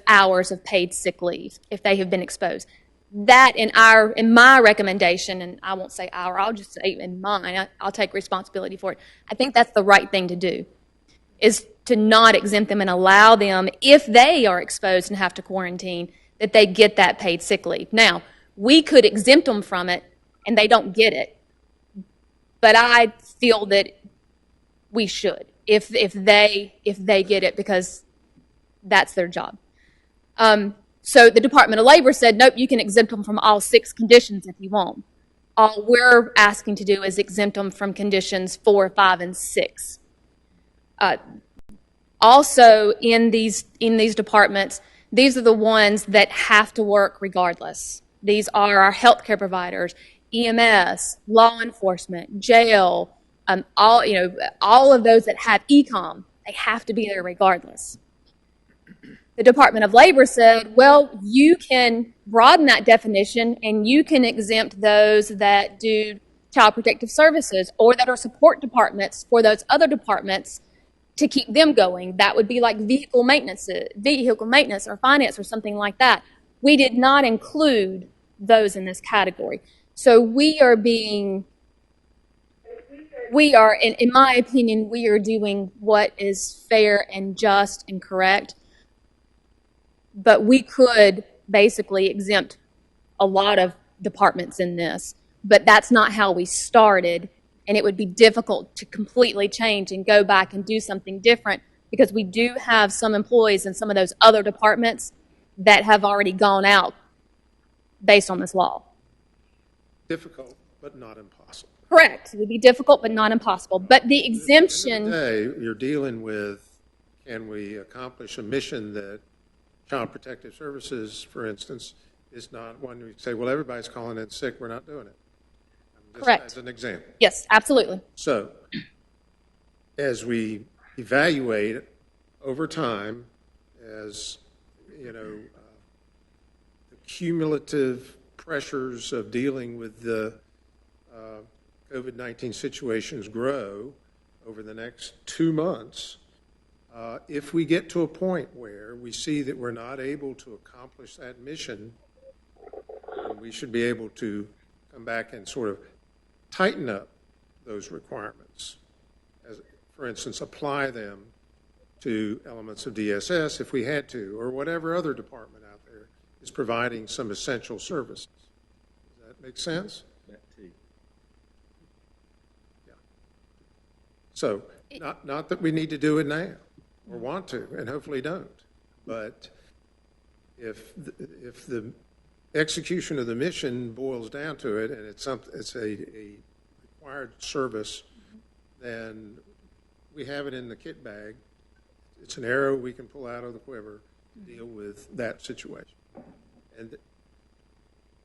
hours of paid sick leave if they have been exposed. That in my recommendation, and I won't say I'll just say in mine, I'll take responsibility for it. I think that's the right thing to do, is to not exempt them and allow them, if they are exposed and have to quarantine, that they get that paid sick leave. Now, we could exempt them from it and they don't get it, but I feel that we should if they get it, because that's their job. So the Department of Labor said, nope, you can exempt them from all 6 conditions if you want. All we're asking to do is exempt them from conditions 4, 5, and 6. Also, in these departments, these are the ones that have to work regardless. These are our healthcare providers, EMS, law enforcement, jail, all of those that have e-com. They have to be there regardless. The Department of Labor said, well, you can broaden that definition and you can exempt those that do child protective services or that are support departments for those other departments to keep them going. That would be like vehicle maintenance or finance or something like that. We did not include those in this category. So in my opinion, we are doing what is fair and just and correct. But we could basically exempt a lot of departments in this, but that's not how we started, and it would be difficult to completely change and go back and do something different because we do have some employees in some of those other departments that have already gone out based on this law. Difficult, but not impossible. Correct. It would be difficult, but not impossible. But the exemption... At the end of the day, you're dealing with, can we accomplish a mission that Child Protective Services, for instance, is not one we say, well, everybody's calling in sick, we're not doing it. Just correct. As an example. Yes, absolutely. So, as we evaluate over time, as, the cumulative pressures of dealing with the COVID-19 situations grow over the next 2 months, if we get to a point where we see that we're not able to accomplish that mission, we should be able to come back and sort of tighten up those requirements. As, for instance, apply them to elements of DSS if we had to, or whatever other department out there is providing some essential services. Does that make sense? Yeah. So, not that we need to do it now, or want to, and hopefully don't. But if the execution of the mission boils down to it, and it's a required service, then we have it in the kit bag. It's an arrow we can pull out of the quiver to deal with that situation. and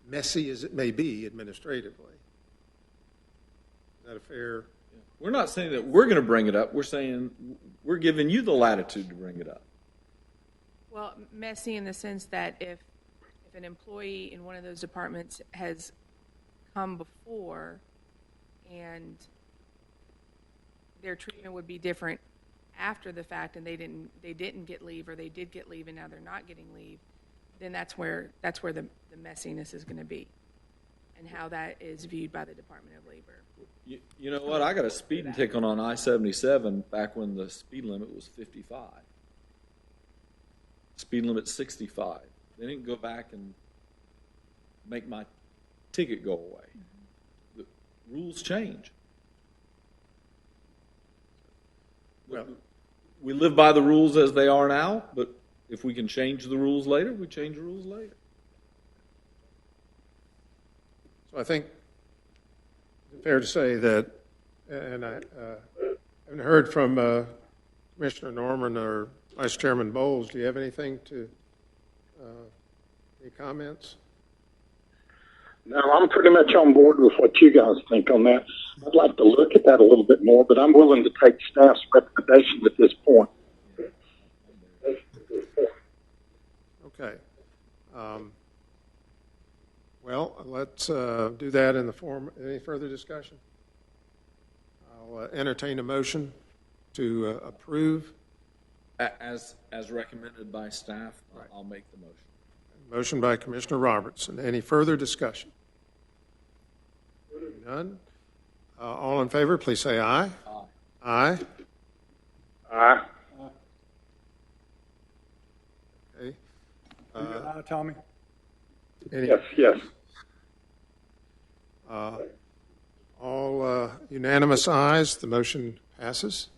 messy as it may be administratively. Is that a fair? We're not saying that we're going to bring it up. We're saying we're giving you the latitude to bring it up. Well, messy in the sense that if an employee in one of those departments has come before and their treatment would be different after the fact, and they didn't get leave, or they did get leave and now they're not getting leave, then that's where the messiness is going to be, and how that is viewed by the Department of Labor. You know what? I got a speeding ticket on I-77 back when the speed limit was 55. Speed limit 65. They didn't go back and make my ticket go away. The rules change. Well, we live by the rules as they are now, but if we can change the rules later, we change the rules later. so I think it's fair to say that, and I haven't heard from Commissioner Norman or Vice Chairman Bowles. Do you have anything to, any comments? No, I'm pretty much on board with what you guys think on that. I'd like to look at that a little bit more, but I'm willing to take staff's recommendation at this point. Okay. Well, let's do that in the form. Any further discussion? I'll entertain a motion to approve. As recommended by staff, right. I'll make the motion. Motion by Commissioner Robertson. Any further discussion? None. All in favor, please say aye. Aye. Aye. Okay. Aye, Tommy? Yes. All unanimous ayes. The motion passes.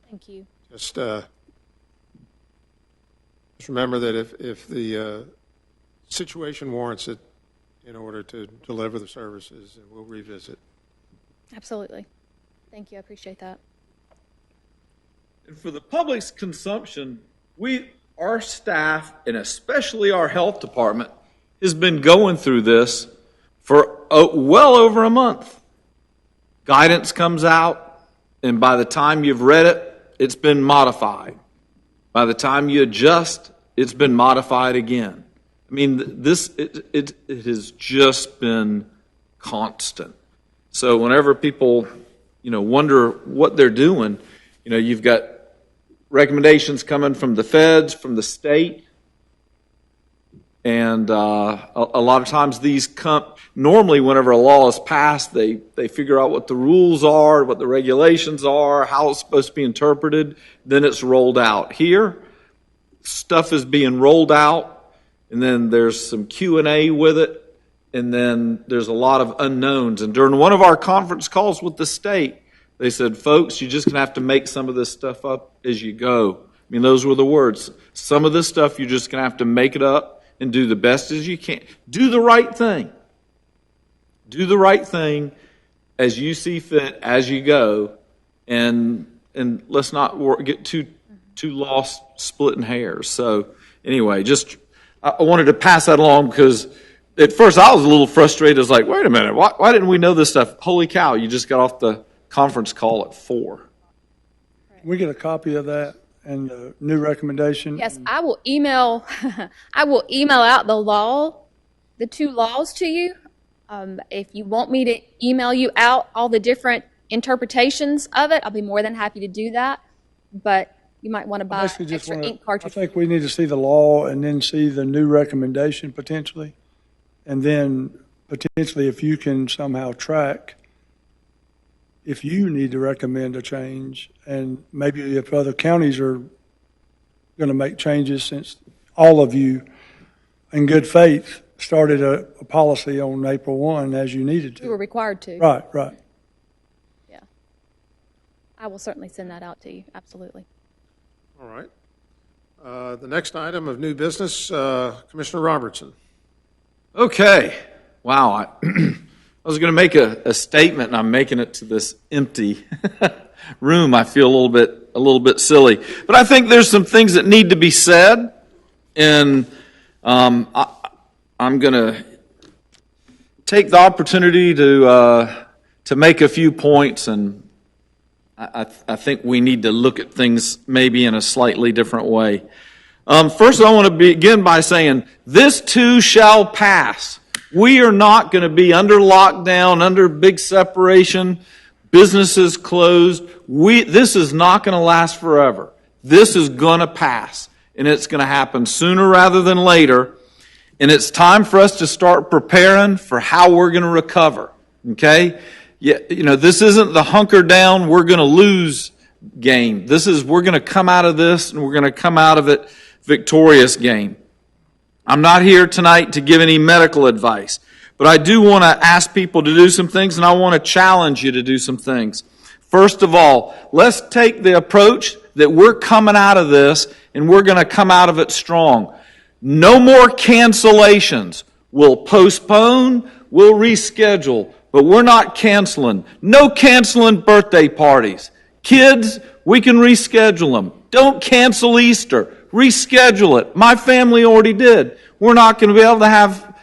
Thank you. Just remember that if the situation warrants it, in order to deliver the services, we'll revisit. Absolutely. Thank you. I appreciate that. And for the public's consumption, our staff, and especially our health department, has been going through this for well over a month. Guidance comes out, and by the time you've read it, it's been modified. By the time you adjust, it's been modified again. I mean, it has just been constant. So whenever people, wonder what they're doing, you've got recommendations coming from the feds, from the state, and a lot of times these come. Normally, whenever a law is passed, they figure out what the rules are, what the regulations are, how it's supposed to be interpreted. Then it's rolled out. Here, stuff is being rolled out. And then there's some Q&A with it, and then there's a lot of unknowns. And during one of our conference calls with the state, they said, folks, you're just going to have to make some of this stuff up as you go. I mean, those were the words. Some of this stuff, you're just going to have to make it up and do the best as you can. Do the right thing. Do the right thing as you see fit, as you go, and let's not get too lost splitting hairs. So anyway, I wanted to pass that along because at first I was a little frustrated. I was like, wait a minute, why didn't we know this stuff? Holy cow, you just got off the conference call at 4. We get a copy of that and the new recommendation. Yes, I will email out the 2 laws to you. If you want me to email you out all the different interpretations of it, I'll be more than happy to do that. But you might want to buy extra ink cartridge. I think we need to see the law and then see the new recommendation potentially. And then potentially if you can somehow track if you need to recommend a change, and maybe if other counties are going to make changes, since all of you in good faith started a policy on April 1 as you needed to. You were required to. Right. Yeah. I will certainly send that out to you. Absolutely. All right. The next item of new business, Commissioner Robertson. Okay. Wow. I was going to make a statement, and I'm making it to this empty room. I feel a little bit silly, but I think there's some things that need to be said, And I'm going to take the opportunity to make a few points, and I think we need to look at things maybe in a slightly different way. First, I want to begin by saying, this too shall pass. We are not going to be under lockdown, under big separation, businesses closed. This is not going to last forever. This is going to pass, and it's going to happen sooner rather than later. And it's time for us to start preparing for how we're going to recover. Okay? Yeah, this isn't the hunker down, we're going to lose game. This is, we're going to come out of this, and we're going to come out of it victorious game. I'm not here tonight to give any medical advice, but I do want to ask people to do some things, and I want to challenge you to do some things. First of all, let's take the approach that we're coming out of this, and we're going to come out of it strong. No more cancellations. We'll postpone, we'll reschedule, but we're not canceling. No canceling birthday parties. Kids, we can reschedule them. Don't cancel Easter. Reschedule it. My family already did. We're not going to be able to have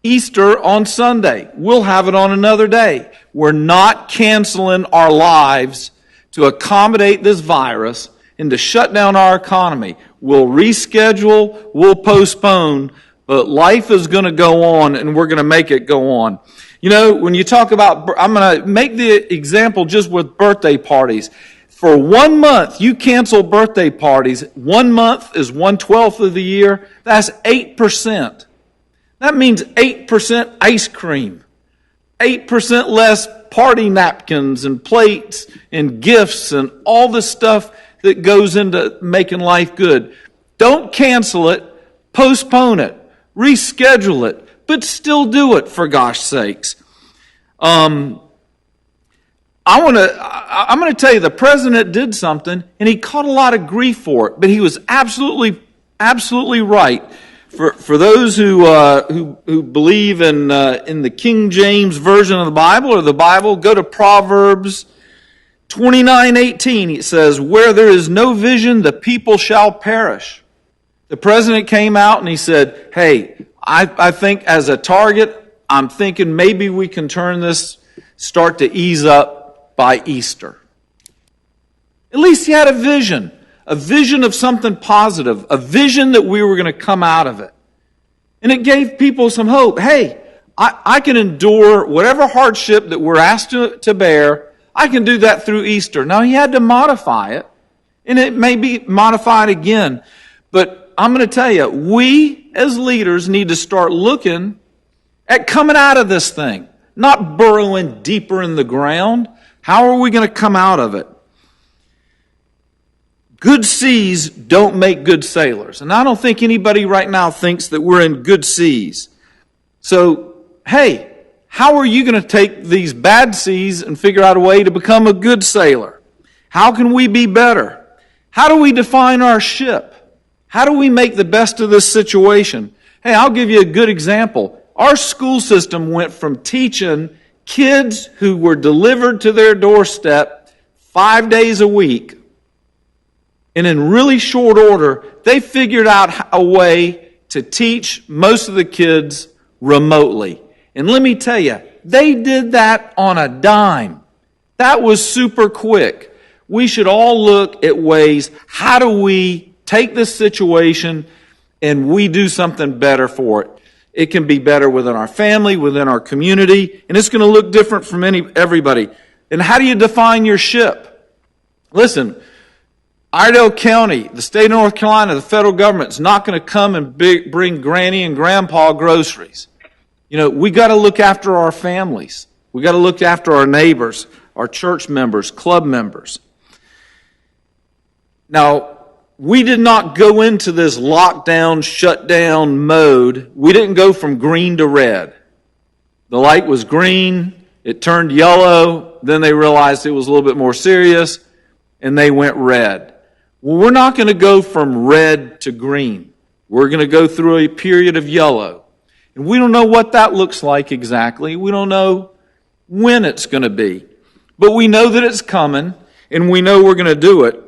Easter on Sunday. We'll have it on another day. We're not canceling our lives to accommodate this virus and to shut down our economy. We'll reschedule, we'll postpone, but life is going to go on, and we're going to make it go on. When you talk about, I'm going to make the example just with birthday parties. For 1 month, you cancel birthday parties. 1 month is 1/12 of the year. That's 8%. That means 8% ice cream, 8% less party napkins and plates and gifts and all the stuff that goes into making life good. Don't cancel it, postpone it, reschedule it, but still do it, for gosh sakes. I'm going to tell you, the president did something, and he caught a lot of grief for it, but he was absolutely right. For those who believe in the King James version of the Bible, or the Bible, go to Proverbs 29:18. It says, "Where there is no vision, the people shall perish." The president came out and he said, "Hey, I think as a target, I'm thinking maybe we can start to ease up by Easter." At least he had a vision of something positive, a vision that we were going to come out of it. And it gave people some hope. Hey, I can endure whatever hardship that we're asked to bear. I can do that through Easter. Now, he had to modify it, and it may be modified again. But I'm going to tell you, we as leaders need to start looking at coming out of this thing, not burrowing deeper in the ground. How are we going to come out of it? Good seas don't make good sailors. And I don't think anybody right now thinks that we're in good seas. So, hey, how are you going to take these bad seas and figure out a way to become a good sailor? How can we be better? How do we define our ship? How do we make the best of this situation? Hey, I'll give you a good example. Our school system went from teaching kids who were delivered to their doorstep 5 days a week, and in really short order, they figured out a way to teach most of the kids remotely. And let me tell you, they did that on a dime. That was super quick. We should all look at ways, how do we take this situation and we do something better for it? It can be better within our family, within our community, and it's going to look different from everybody. And how do you define your ship? Listen, Iredell County, the state of North Carolina, the federal government is not going to come and bring Granny and Grandpa groceries. We got to look after our families. We got to look after our neighbors, our church members, club members. Now, we did not go into this lockdown, shutdown mode. We didn't go from green to red. The light was green, it turned yellow, then they realized it was a little bit more serious, and they went red. Well, we're not going to go from red to green. We're going to go through a period of yellow. And we don't know what that looks like exactly. We don't know when it's going to be. But we know that it's coming, and we know we're going to do it.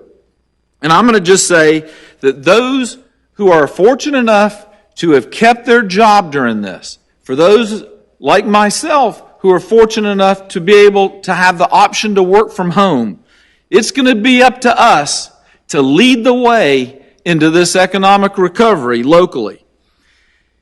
And I'm going to just say that those who are fortunate enough to have kept their job during this. For those like myself who are fortunate enough to be able to have the option to work from home, it's going to be up to us to lead the way into this economic recovery locally.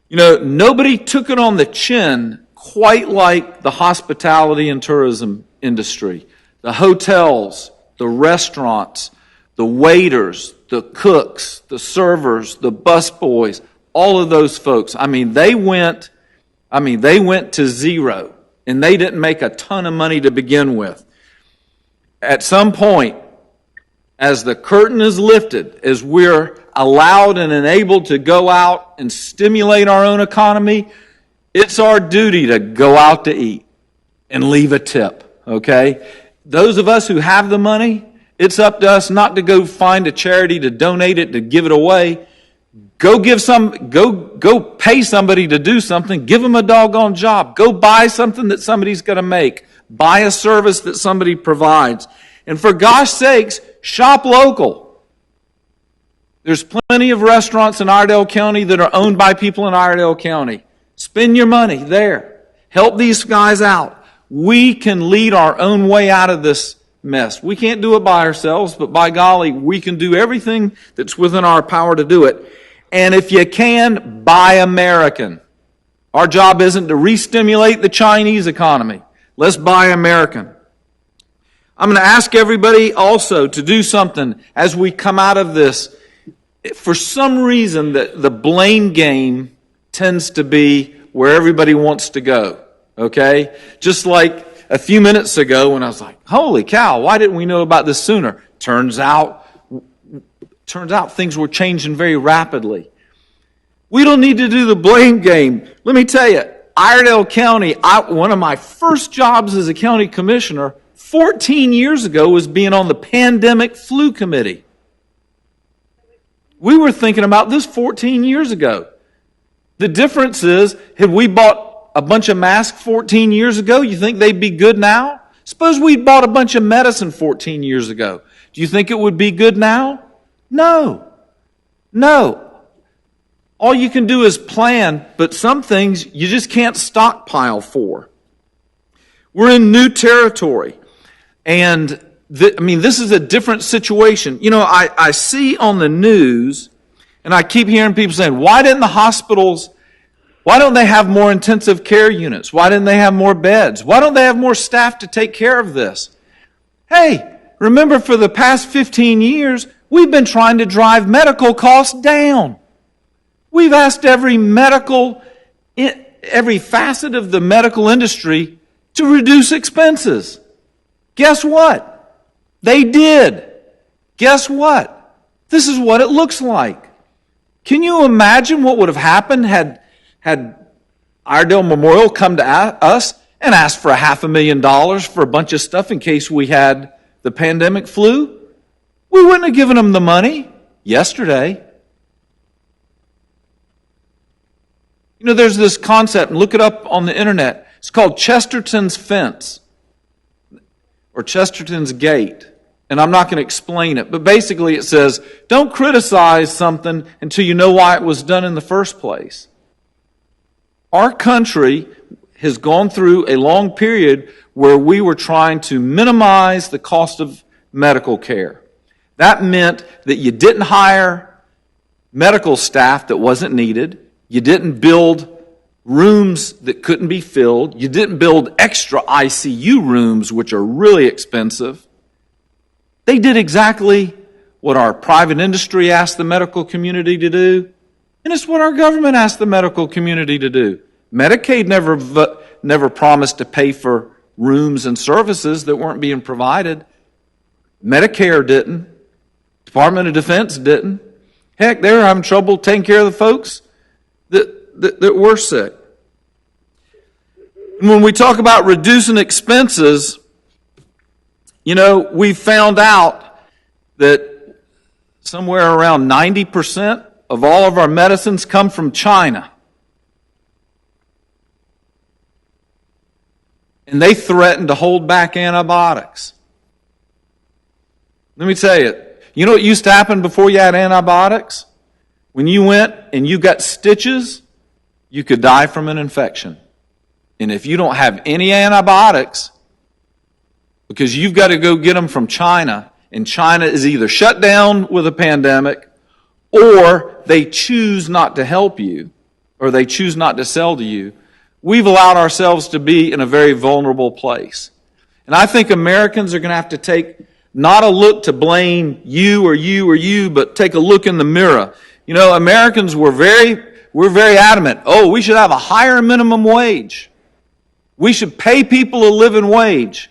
You know, nobody took it on the chin quite like the hospitality and tourism industry. The hotels, the restaurants, the waiters, the cooks, the servers, the busboys, all of those folks. They went to zero, and they didn't make a ton of money to begin with. At some point, as the curtain is lifted, as we're allowed and enabled to go out and stimulate our own economy, it's our duty to go out to eat and leave a tip, okay? Those of us who have the money, it's up to us not to go find a charity to donate it, to give it away. Go pay somebody to do something. Give them a doggone job. Go buy something that somebody's going to make. Buy a service that somebody provides. And for gosh sakes, shop local. There's plenty of restaurants in Iredell County that are owned by people in Iredell County. Spend your money there. Help these guys out. We can lead our own way out of this mess. We can't do it by ourselves, but by golly, we can do everything that's within our power to do it. And if you can, buy American. Our job isn't to re-stimulate the Chinese economy. Let's buy American. I'm going to ask everybody also to do something as we come out of this. For some reason, the blame game tends to be where everybody wants to go. Okay? Just like a few minutes ago when I was like, holy cow, why didn't we know about this sooner? Turns out things were changing very rapidly. We don't need to do the blame game. Let me tell you, Iredell County, one of my first jobs as a county commissioner 14 years ago was being on the pandemic flu committee. We were thinking about this 14 years ago. The difference is, had we bought a bunch of masks 14 years ago, you think they'd be good now? Suppose we bought a bunch of medicine 14 years ago. Do you think it would be good now? No. All you can do is plan, but some things you just can't stockpile for. We're in new territory. And this is a different situation. You know, I see on the news, and I keep hearing people saying, why don't they have more intensive care units? Why didn't they have more beds? Why don't they have more staff to take care of this? Hey, remember for the past 15 years, we've been trying to drive medical costs down. We've asked every facet of the medical industry to reduce expenses. Guess what? They did. Guess what? This is what it looks like. Can you imagine what would have happened had Iredell Memorial come to us and asked for $500,000 for a bunch of stuff in case we had the pandemic flu? We wouldn't have given them the money yesterday. You know, there's this concept, and look it up on the internet. It's called Chesterton's Fence or Chesterton's Gate. And I'm not going to explain it, but basically it says, don't criticize something until you know why it was done in the first place. Our country has gone through a long period where we were trying to minimize the cost of medical care. That meant that you didn't hire medical staff that wasn't needed. You didn't build rooms that couldn't be filled. You didn't build extra ICU rooms, which are really expensive. They did exactly what our private industry asked the medical community to do, and it's what our government asked the medical community to do. Medicaid never promised to pay for rooms and services that weren't being provided. Medicare didn't. Department of Defense didn't. Heck, they were having trouble taking care of the folks that were sick. And when we talk about reducing expenses, you know, we found out that somewhere around 90% of all of our medicines come from China. And they threatened to hold back antibiotics. Let me tell you, you know what used to happen before you had antibiotics? When you went and you got stitches, you could die from an infection. And if you don't have any antibiotics, because you've got to go get them from China, and China is either shut down with a pandemic, or they choose not to help you, or they choose not to sell to you, we've allowed ourselves to be in a very vulnerable place. And I think Americans are going to have to take not a look to blame you or you or you, but take a look in the mirror. You know, Americans we're very adamant. Oh, we should have a higher minimum wage. We should pay people a living wage.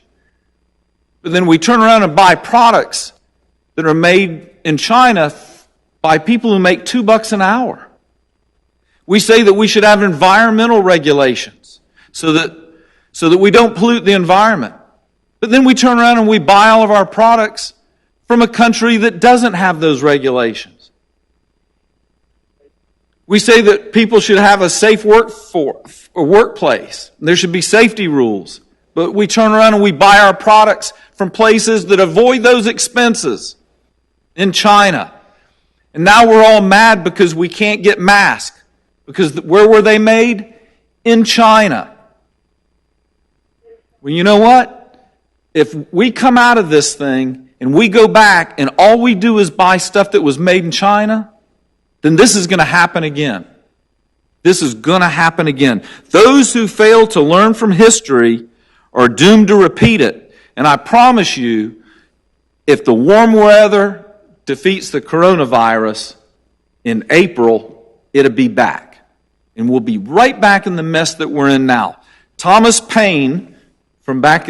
But then we turn around and buy products that are made in China by people who make $2 an hour. We say that we should have environmental regulations so that we don't pollute the environment. But then we turn around and we buy all of our products from a country that doesn't have those regulations. We say that people should have a safe workplace. There should be safety rules. But we turn around and we buy our products from places that avoid those expenses in China. And now we're all mad because we can't get masks. Because where were they made? In China. Well, you know what? If we come out of this thing and we go back and all we do is buy stuff that was made in China, then this is going to happen again. This is going to happen again. Those who fail to learn from history are doomed to repeat it. And I promise you, if the warm weather defeats the coronavirus in April, it'll be back. And we'll be right back in the mess that we're in now. Thomas Paine, from back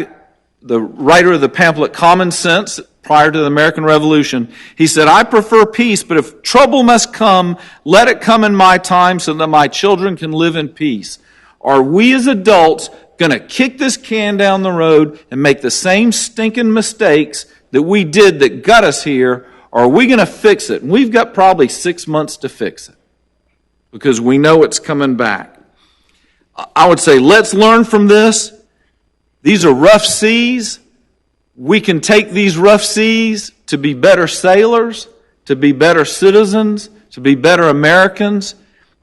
the writer of the pamphlet Common Sense, prior to the American Revolution, he said, I prefer peace, but if trouble must come, let it come in my time so that my children can live in peace. Are we as adults going to kick this can down the road and make the same stinking mistakes that we did that got us here, or are we going to fix it? And we've got probably 6 months to fix it because we know it's coming back. I would say let's learn from this. These are rough seas. We can take these rough seas to be better sailors, to be better citizens, to be better Americans.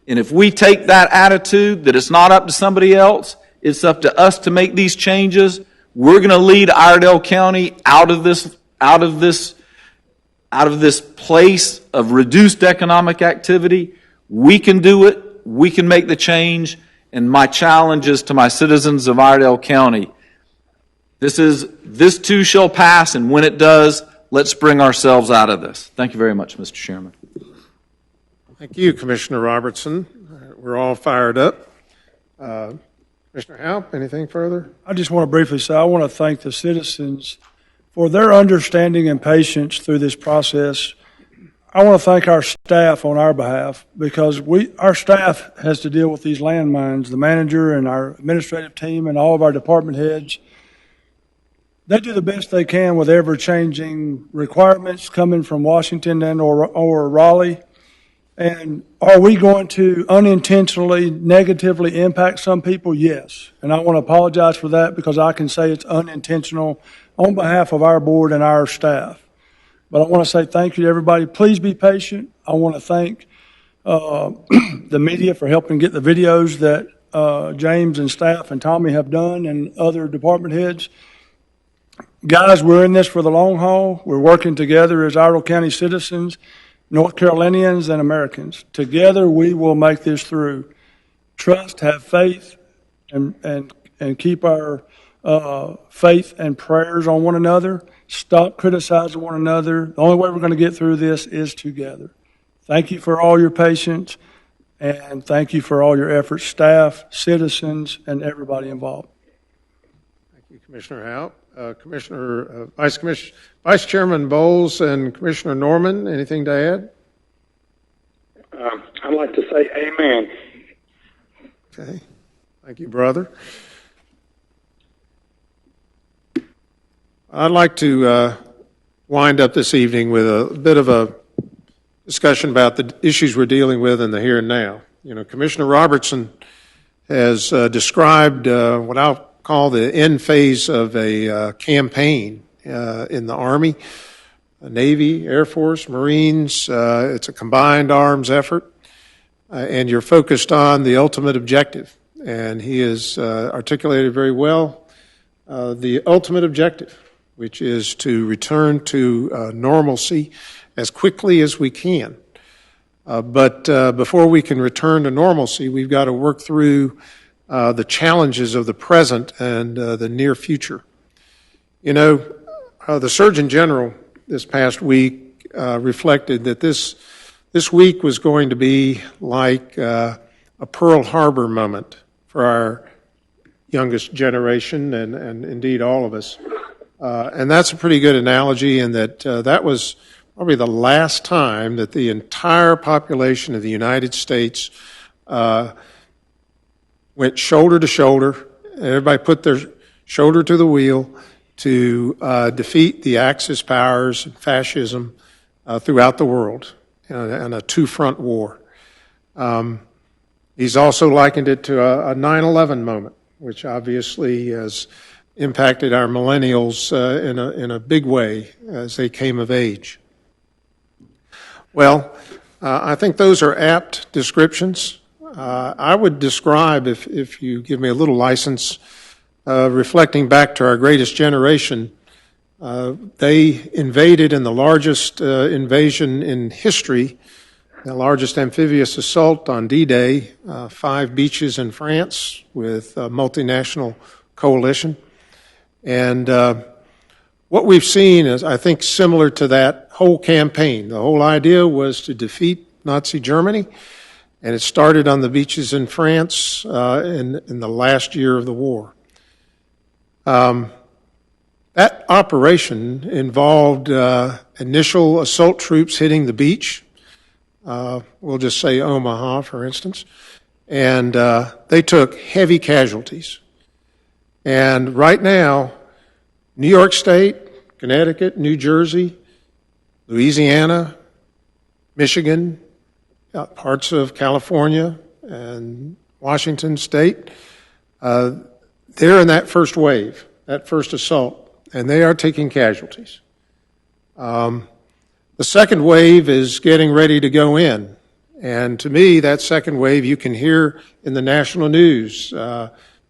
And if we take that attitude that it's not up to somebody else, it's up to us to make these changes, we're going to lead Iredell County out of this place of reduced economic activity. We can do it. We can make the change. And my challenge is to my citizens of Iredell County. This too shall pass, and when it does, let's bring ourselves out of this. Thank you very much, Mr. Chairman. Thank you, Commissioner Robertson. We're all fired up. Commissioner Haupt, anything further? I just want to briefly say I want to thank the citizens for their understanding and patience through this process. I want to thank our staff on our behalf because our staff has to deal with these landmines, the manager and our administrative team and all of our department heads. They do the best they can with ever-changing requirements coming from Washington and or Raleigh. And are we going to unintentionally negatively impact some people? Yes. And I want to apologize for that because I can say it's unintentional on behalf of our board and our staff. But I want to say thank you to everybody. Please be patient. I want to thank the media for helping get the videos that James and staff and Tommy have done and other department heads. Guys, we're in this for the long haul. We're working together as Iredell County citizens, North Carolinians, and Americans. Together, we will make this through. Trust, have faith, and keep our faith and prayers on one another. Stop criticizing one another. The only way we're going to get through this is together. Thank you for all your patience, and thank you for all your efforts, staff, citizens, and everybody involved. Thank you, Commissioner Haupt. Vice Chairman Bowles and Commissioner Norman, anything to add? I'd like to say amen. Okay. Thank you, brother. I'd like to wind up this evening with a bit of a discussion about the issues we're dealing with in the here and now. You know, Commissioner Robertson has described what I'll call the end phase of a campaign in the Army. Navy, Air Force, Marines. It's a combined arms effort, and you're focused on the ultimate objective. And he has articulated very well the ultimate objective, which is to return to normalcy as quickly as we can. But before we can return to normalcy, we've got to work through the challenges of the present and the near future. You know, the Surgeon General this past week reflected that this week was going to be like a Pearl Harbor moment for our youngest generation and indeed all of us. And that's a pretty good analogy in that that was probably the last time that the entire population of the United States went shoulder to shoulder. Everybody put their shoulder to the wheel to defeat the Axis powers and fascism throughout the world in a two-front war. He's also likened it to a 9/11 moment, which obviously has impacted our millennials in a big way as they came of age. Well, I think those are apt descriptions. I would describe, if you give me a little license, reflecting back to our greatest generation, they invaded in the largest invasion in history, the largest amphibious assault on D-Day, 5 beaches in France with a multinational coalition. And what we've seen is, I think, similar to that whole campaign. The whole idea was to defeat Nazi Germany, and it started on the beaches in France in the last year of the war. That operation involved initial assault troops hitting the beach. We'll just say Omaha, for instance. And they took heavy casualties. And right now, New York State, Connecticut, New Jersey, Louisiana, Michigan, parts of California, and Washington State, they're in that first wave, that first assault, and they are taking casualties. The second wave is getting ready to go in. And to me, that second wave you can hear in the national news.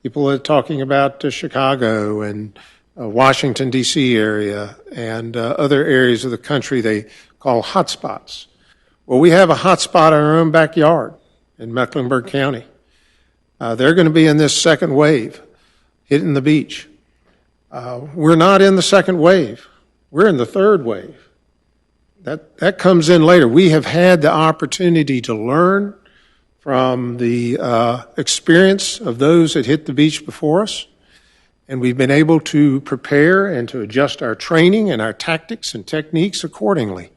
People are talking about Chicago and Washington, D.C. area and other areas of the country they call hotspots. Well, we have a hotspot in our own backyard in Mecklenburg County. They're going to be in this second wave, hitting the beach. We're not in the second wave. We're in the third wave. That comes in later. We have had the opportunity to learn from the experience of those that hit the beach before us, and we've been able to prepare and to adjust our training and our tactics and techniques accordingly.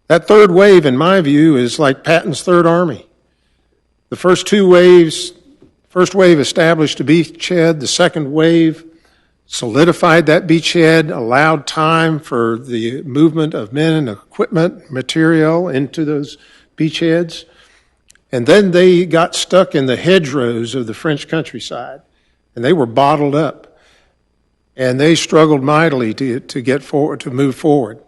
That third wave, in my view, is like Patton's Third Army. The first two waves, first wave established a beachhead, the second wave solidified that beachhead, allowed time for the movement of men and equipment, material into those beachheads. And then they got stuck in the hedgerows of the French countryside, and they were bottled up. And they struggled mightily to get forward, to move forward.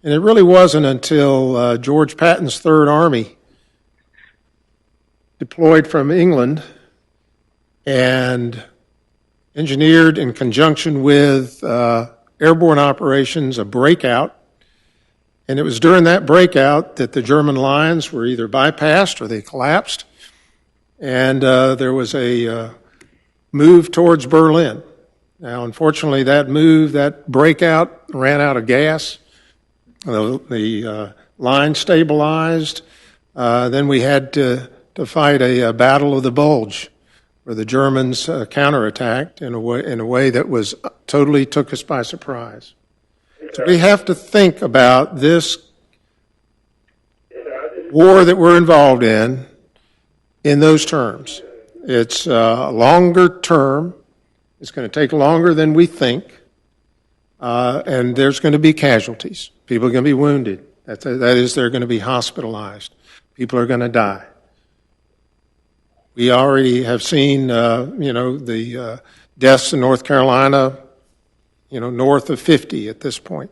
And it really wasn't until George Patton's Third Army deployed from England and engineered in conjunction with airborne operations a breakout. And it was during that breakout that the German lines were either bypassed or they collapsed. And there was a move towards Berlin. Now, unfortunately, that breakout ran out of gas. The line stabilized. Then we had to fight a battle of the Bulge, where the Germans counterattacked in a way that was totally took us by surprise. So we have to think about this war that we're involved in those terms. It's longer term. It's going to take longer than we think. And there's going to be casualties. People are going to be wounded. That is, they're going to be hospitalized. People are going to die. We already have seen, the deaths in North Carolina, north of 50 at this point.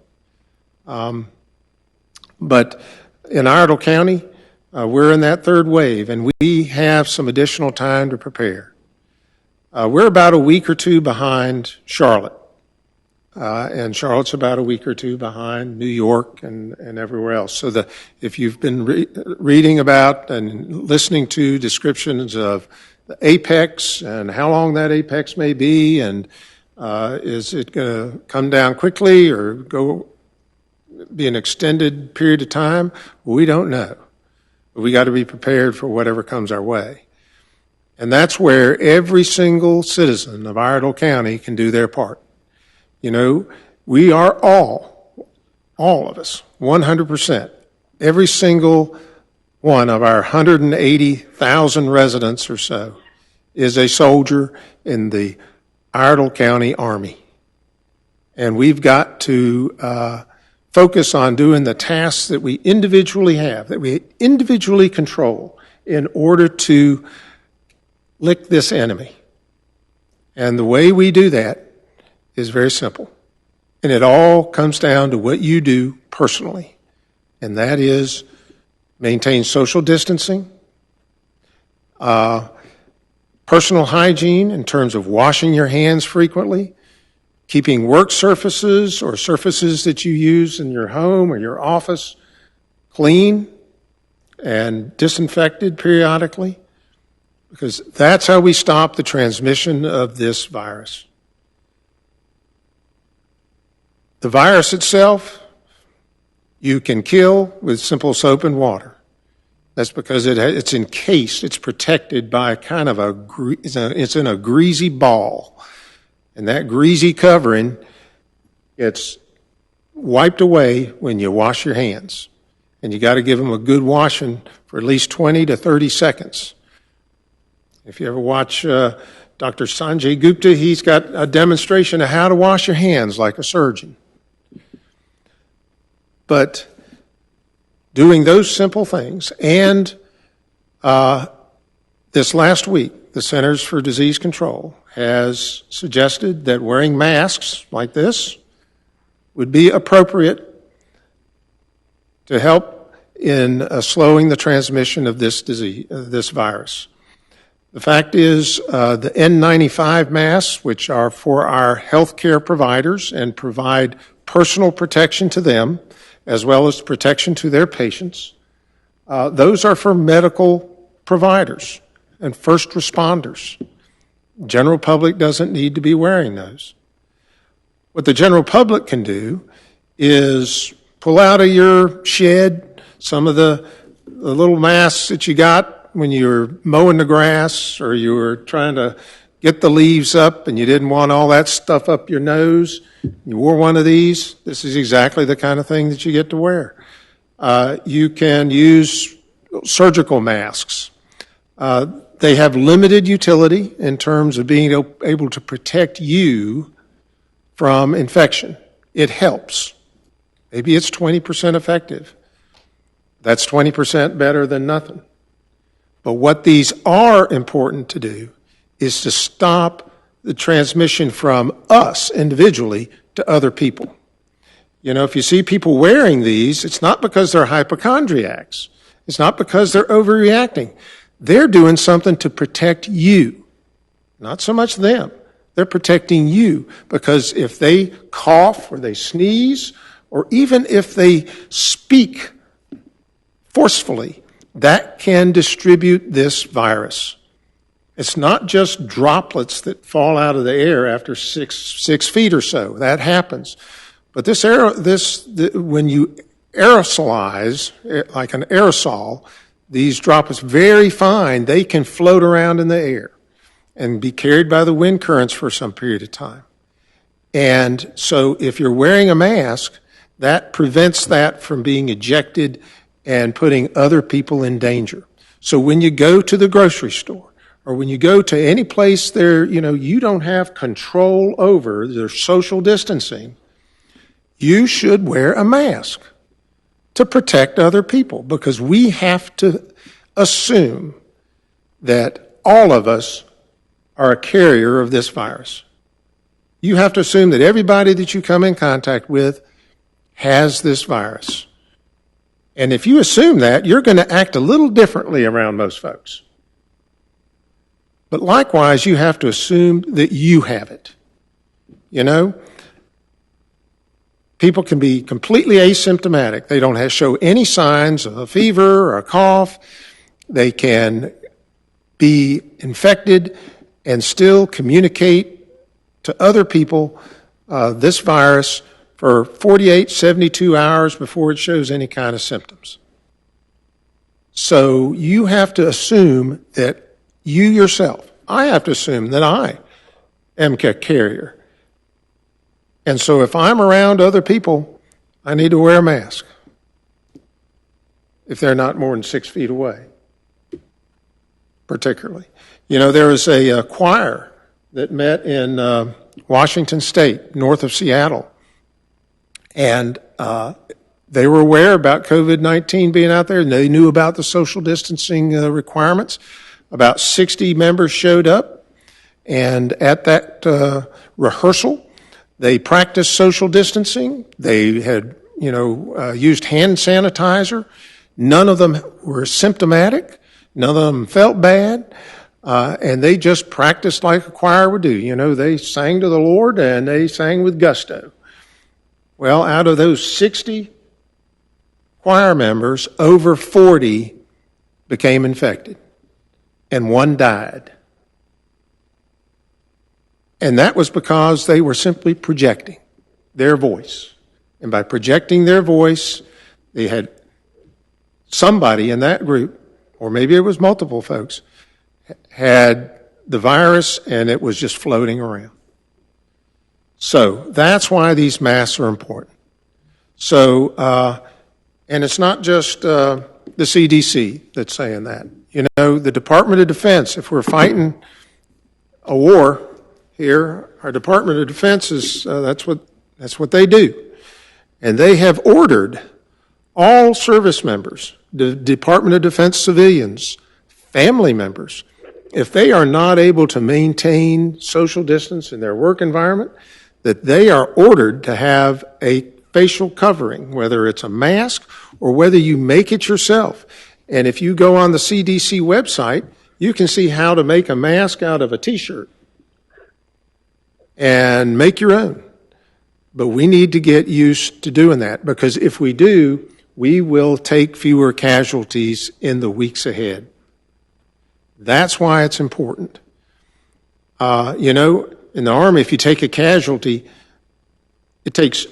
But in Iredell County, we're in that third wave, and we have some additional time to prepare. We're about a week or two behind Charlotte, and Charlotte's about a week or two behind New York and everywhere else. So if you've been reading about and listening to descriptions of the apex and how long that apex may be, and is it going to come down quickly or be an extended period of time? We don't know. But we got to be prepared for whatever comes our way. And that's where every single citizen of Iredell County can do their part. You know, we are all of us, 100%, every single one of our 180,000 residents or so is a soldier in the Iredell County Army. And we've got to focus on doing the tasks that we individually have, that we individually control in order to lick this enemy. And the way we do that is very simple. And it all comes down to what you do personally. And that is maintain social distancing, personal hygiene in terms of washing your hands frequently, keeping work surfaces or surfaces that you use in your home or your office clean and disinfected periodically, because that's how we stop the transmission of this virus. The virus itself, you can kill with simple soap and water. That's because it's encased, it's protected by kind of it's in a greasy ball. And that greasy covering gets wiped away when you wash your hands. And you got to give them a good washing for at least 20 to 30 seconds. If you ever watch Dr. Sanjay Gupta, he's got a demonstration of how to wash your hands like a surgeon. But doing those simple things, and this last week, the Centers for Disease Control has suggested that wearing masks like this would be appropriate to help in slowing the transmission of this disease, this virus. The fact is, the N95 masks, which are for our healthcare providers and provide personal protection to them, as well as protection to their patients, those are for medical providers and first responders. General public doesn't need to be wearing those. What the general public can do is pull out of your shed some of the little masks that you got when you were mowing the grass or you were trying to get the leaves up and you didn't want all that stuff up your nose. You wore one of these. This is exactly the kind of thing that you get to wear. You can use surgical masks. They have limited utility in terms of being able to protect you from infection. It helps. Maybe it's 20% effective. That's 20% better than nothing. But what these are important to do is to stop the transmission from us individually to other people. You know, if you see people wearing these, it's not because they're hypochondriacs. It's not because they're overreacting. They're doing something to protect you, not so much them. They're protecting you because if they cough or they sneeze, or even if they speak forcefully, that can distribute this virus. It's not just droplets that fall out of the air after six feet or so. That happens. But when you aerosolize, like an aerosol, these droplets, very fine, they can float around in the air and be carried by the wind currents for some period of time. And so if you're wearing a mask, that prevents that from being ejected and putting other people in danger. So when you go to the grocery store or when you go to any place there, you don't have control over their social distancing, you should wear a mask to protect other people, because we have to assume that all of us are a carrier of this virus. You have to assume that everybody that you come in contact with has this virus. And if you assume that, you're going to act a little differently around most folks. But likewise, you have to assume that you have it. You know, people can be completely asymptomatic. They don't show any signs of a fever or a cough. They can be infected and still communicate to other people this virus for 48, 72 hours before it shows any kind of symptoms. So you have to assume that you yourself, I have to assume that I am a carrier. And so if I'm around other people, I need to wear a mask if they're not more than 6 feet away, particularly. You know, there was a choir that met in Washington State, north of Seattle, and they were aware about COVID-19 being out there, and they knew about the social distancing requirements. About 60 members showed up, and at that rehearsal, they practiced social distancing. They had, used hand sanitizer. None of them were symptomatic. None of them felt bad. And they just practiced like a choir would do. You know, they sang to the Lord, and they sang with gusto. Well, out of those 60 choir members, over 40 became infected, and one died. And that was because they were simply projecting their voice. And by projecting their voice, they had somebody in that group, or maybe it was multiple folks, had the virus and it was just floating around. So that's why these masks are important. So, and it's not just the CDC that's saying that. You know, the Department of Defense, if we're fighting a war here, our Department of Defense is, that's what they do. And they have ordered all service members, the Department of Defense civilians, family members, if they are not able to maintain social distance in their work environment, that they are ordered to have a facial covering, whether it's a mask or whether you make it yourself. And if you go on the CDC website, you can see how to make a mask out of a T-shirt and make your own. But we need to get used to doing that, because if we do, we will take fewer casualties in the weeks ahead. That's why it's important. In the Army, if you take a casualty, it takes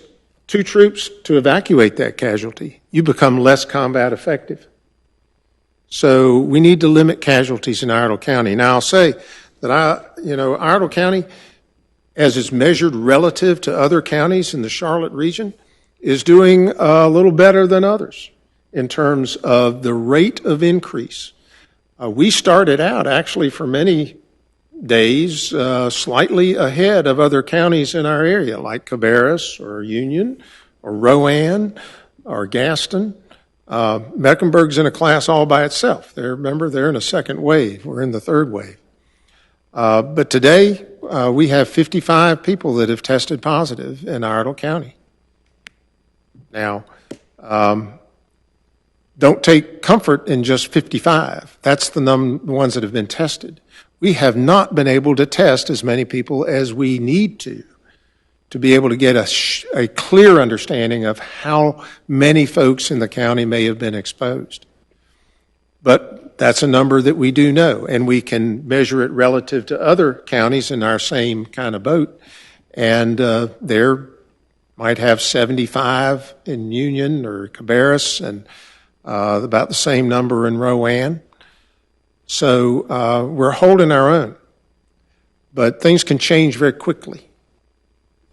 2 troops to evacuate that casualty. You become less combat effective. So we need to limit casualties in Iredell County. Now, I'll say that Iredell County, as it's measured relative to other counties in the Charlotte region, is doing a little better than others in terms of the rate of increase. We started out, actually, for many days, slightly ahead of other counties in our area, like Cabarrus or Union or Rowan or Gaston. Mecklenburg's in a class all by itself. Remember, they're in a second wave. We're in the third wave. But today, we have 55 people that have tested positive in Iredell County. Now, don't take comfort in just 55. That's the ones that have been tested. We have not been able to test as many people as we need to be able to get a clear understanding of how many folks in the county may have been exposed. But that's a number that we do know, and we can measure it relative to other counties in our same kind of boat. And there might have 75 in Union or Cabarrus, and about the same number in Rowan. So we're holding our own. But things can change very quickly.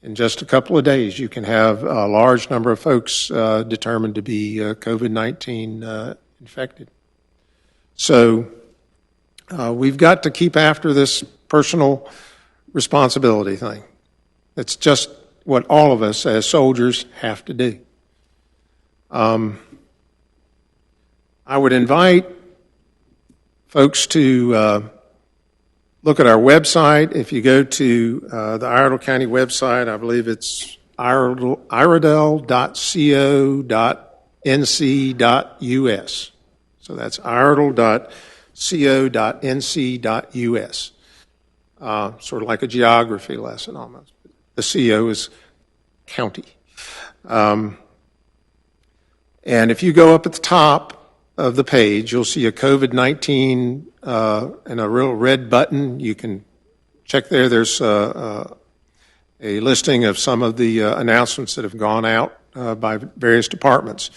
In just a couple of days, you can have a large number of folks determined to be COVID-19 infected. So we've got to keep after this personal responsibility thing. It's just what all of us as soldiers have to do. I would invite folks to look at our website. If you go to the Iredell County website, I believe it's iredell.co.nc.us. So that's iredell.co.nc.us. Sort of like a geography lesson almost. The CO is county. And if you go up at the top of the page, you'll see a COVID-19 and a real red button. You can check there. There's a listing of some of the announcements that have gone out by various departments.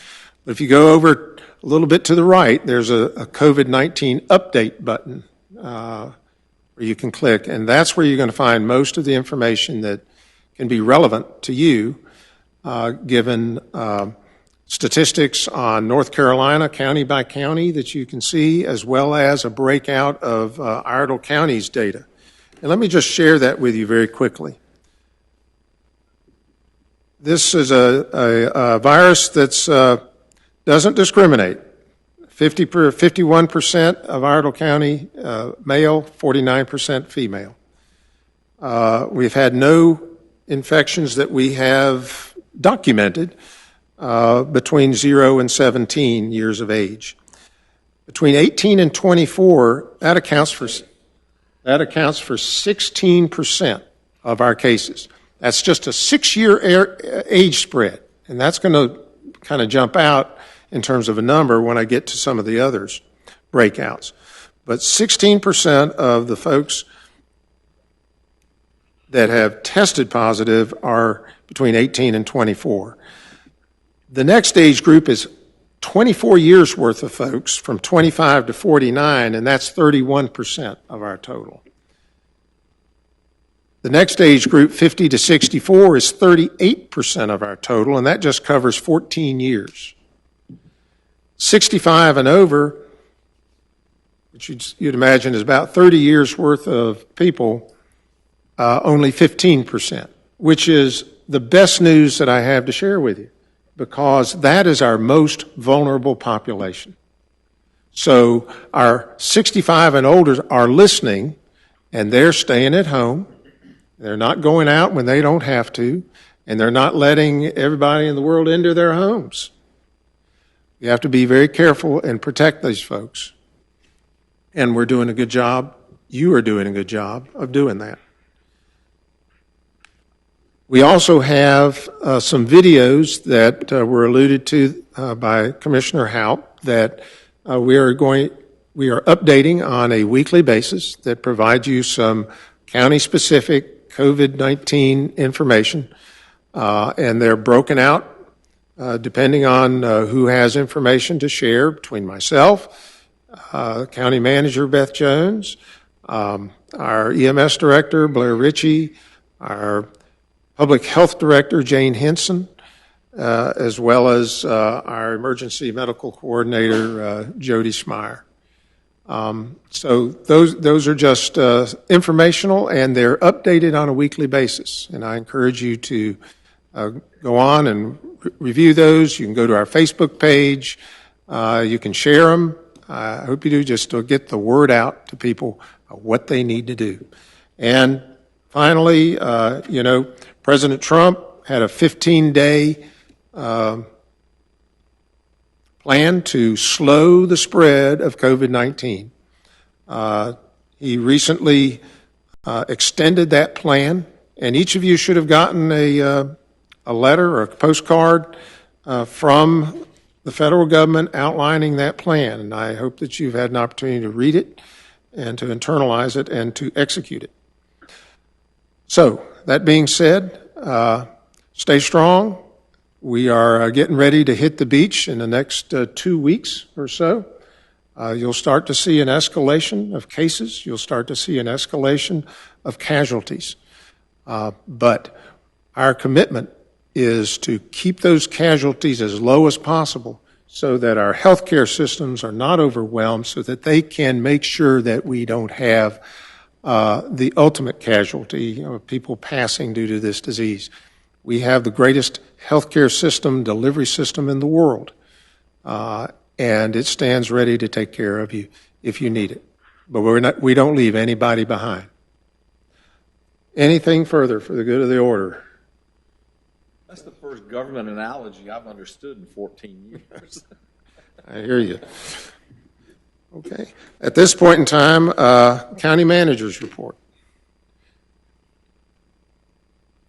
But if you go over a little bit to the right, there's a COVID-19 update button where you can click, and that's where you're going to find most of the information that can be relevant to you, given statistics on North Carolina, county by county, that you can see, as well as a breakout of Iredell County's data. And let me just share that with you very quickly. This is a virus that doesn't discriminate. 51% of Iredell County male, 49% female. We've had no infections that we have documented between 0 and 17 years of age. Between 18 and 24, that accounts for 16% of our cases. That's just a 6-year age spread, and that's going to kind of jump out in terms of a number when I get to some of the others breakouts. But 16% of the folks that have tested positive are between 18 and 24. The next age group is 24 years worth of folks from 25 to 49, and that's 31% of our total. The next age group, 50 to 64, is 38% of our total, and that just covers 14 years. 65 and over, which you'd imagine is about 30 years worth of people, only 15%, which is the best news that I have to share with you, because that is our most vulnerable population. So our 65 and older are listening, and they're staying at home. They're not going out when they don't have to, and they're not letting everybody in the world into their homes. You have to be very careful and protect these folks. And we're doing a good job. You are doing a good job of doing that. We also have some videos that were alluded to by Commissioner Haupt that we are updating on a weekly basis that provides you some county-specific COVID-19 information, and they're broken out depending on who has information to share between myself, County Manager Beth Jones, our EMS Director Blair Ritchie, our Public Health Director Jane Henson, as well as our Emergency Medical Coordinator Jody Schmeier. So those are just informational, and they're updated on a weekly basis. And I encourage you to go on and review those. You can go to our Facebook page. You can share them. I hope you do, just to get the word out to people of what they need to do. And finally, President Trump had a 15-day plan to slow the spread of COVID-19. He recently extended that plan, and each of you should have gotten a letter or a postcard from the federal government outlining that plan, and I hope that you've had an opportunity to read it and to internalize it and to execute it. So, that being said, stay strong. We are getting ready to hit the beach in the next 2 weeks or so. You'll start to see an escalation of cases. You'll start to see an escalation of casualties. But our commitment is to keep those casualties as low as possible so that our healthcare systems are not overwhelmed, so that they can make sure that we don't have the ultimate casualty of people passing due to this disease. We have the greatest healthcare system, delivery system in the world, and it stands ready to take care of you if you need it. But we don't leave anybody behind. Anything further for the good of the order? That's the first government analogy I've understood in 14 years. I hear you. Okay. At this point in time, county manager's report.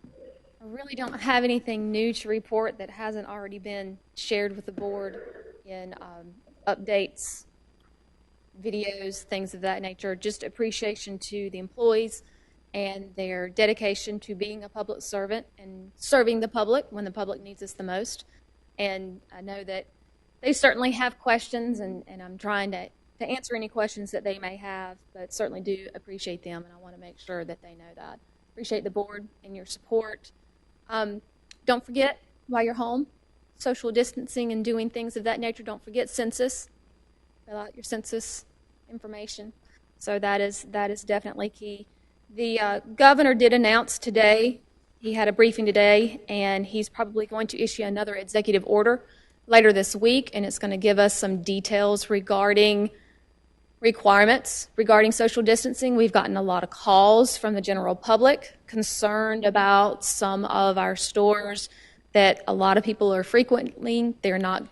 I really don't have anything new to report that hasn't already been shared with the board in updates, videos, things of that nature. Just appreciation to the employees and their dedication to being a public servant and serving the public when the public needs us the most. And I know that they certainly have questions, and I'm trying to answer any questions that they may have, but certainly do appreciate them, and I want to make sure that they know that. Appreciate the board and your support. Don't forget, while you're home, social distancing and doing things of that nature. Don't forget census. Fill out your census information. So that is definitely key. The governor did announce today, he had a briefing today, and he's probably going to issue another executive order later this week, and it's going to give us some details regarding requirements regarding social distancing. We've gotten a lot of calls from the general public concerned about some of our stores that a lot of people are frequenting. They're not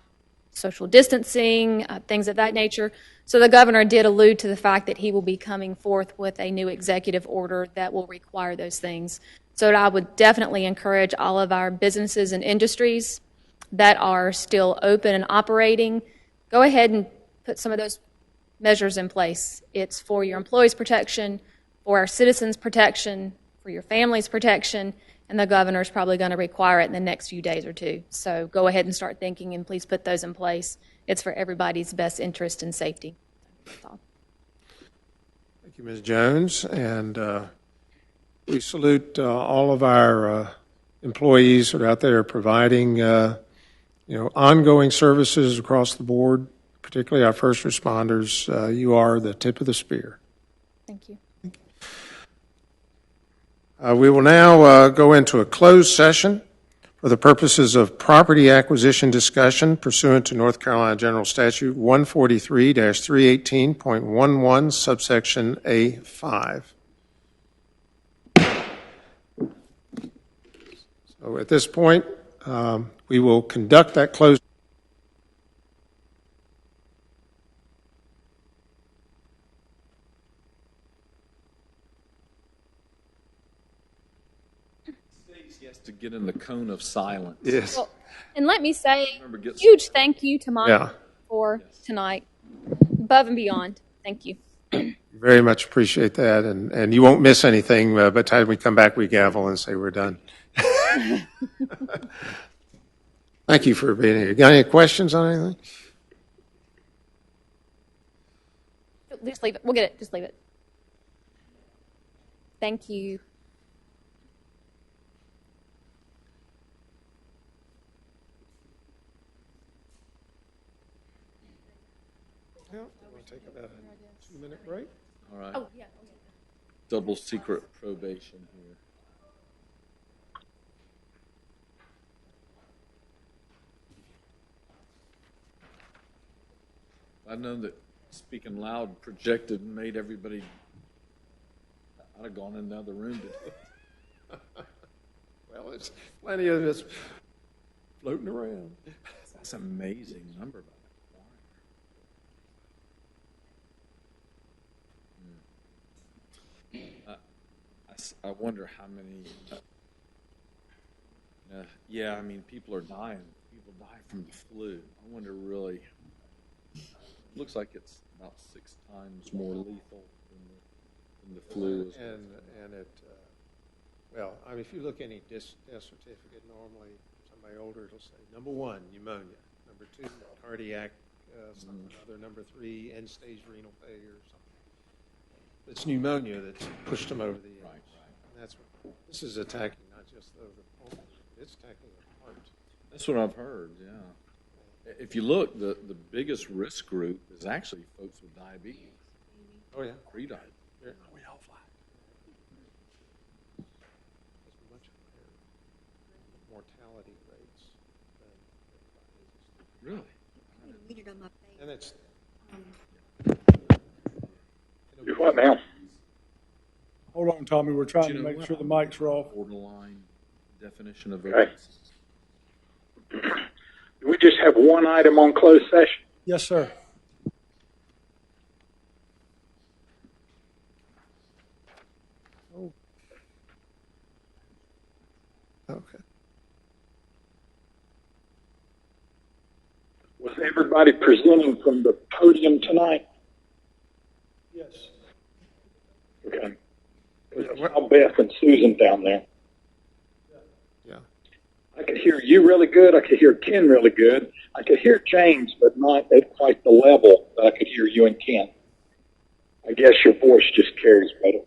social distancing, things of that nature. So the governor did allude to the fact that he will be coming forth with a new executive order that will require those things. So I would definitely encourage all of our businesses and industries that are still open and operating, go ahead and put some of those measures in place. It's for your employees' protection, for our citizens' protection, for your family's protection, and the governor's probably going to require it in the next few days or two. So go ahead and start thinking, and please put those in place. It's for everybody's best interest and safety. That's all. Thank you, Ms. Jones. And we salute all of our employees that are out there providing ongoing services across the board, particularly our first responders. You are the tip of the spear. Thank you. We will now go into a closed session for the purposes of property acquisition discussion pursuant to North Carolina General Statute 143-318.11, subsection A5. So at this point, we will conduct that closed. He has to get in the cone of silence. Yes. Well, and let me say, huge thank you to Mike for tonight. Above and beyond. Thank you. Very much appreciate that, and you won't miss anything. By the time we come back, we gavel and say we're done. Thank you for being here. Got any questions on anything? Just leave it. We'll get it. Just leave it. Thank you. Yeah, we'll take about a 2-minute break. All right. Oh, yeah. Double secret probation here. I've known that speaking loud projected and made everybody. I'd have gone in the other room to do it. Well, it's plenty of this floating around. That's an amazing number by that choir. I wonder how many. I mean, people are dying. People die from the flu. I wonder really. Looks like it's about 6 times more lethal than the flu. And it, well, I mean, if you look any death certificate, normally somebody older, it'll say number 1, pneumonia, number 2, cardiac, something other, number 3, end-stage renal failure or something. It's pneumonia that's pushed them over the edge. Right. And that's what this is attacking, not just the pulmonary, it's attacking the heart. That's what I've heard. Yeah. If you look, the biggest risk group is actually folks with diabetes. Oh yeah, Pre-diabetes. we all fly. There's much higher mortality rates than everybody. Really? And it's Do what now? Hold on, Tommy, we're trying to make sure the mics are off. Borderline definition of Okay. obesity. Do we just have one item on closed session? Yes, sir. Okay. Was everybody presenting from the podium tonight? Yes. Okay. I saw Beth and Susan down there. Yeah. I could hear you really good. I could hear Ken really good. I could hear James, but not at quite the level that I could hear you and Ken. I guess your voice just carries better.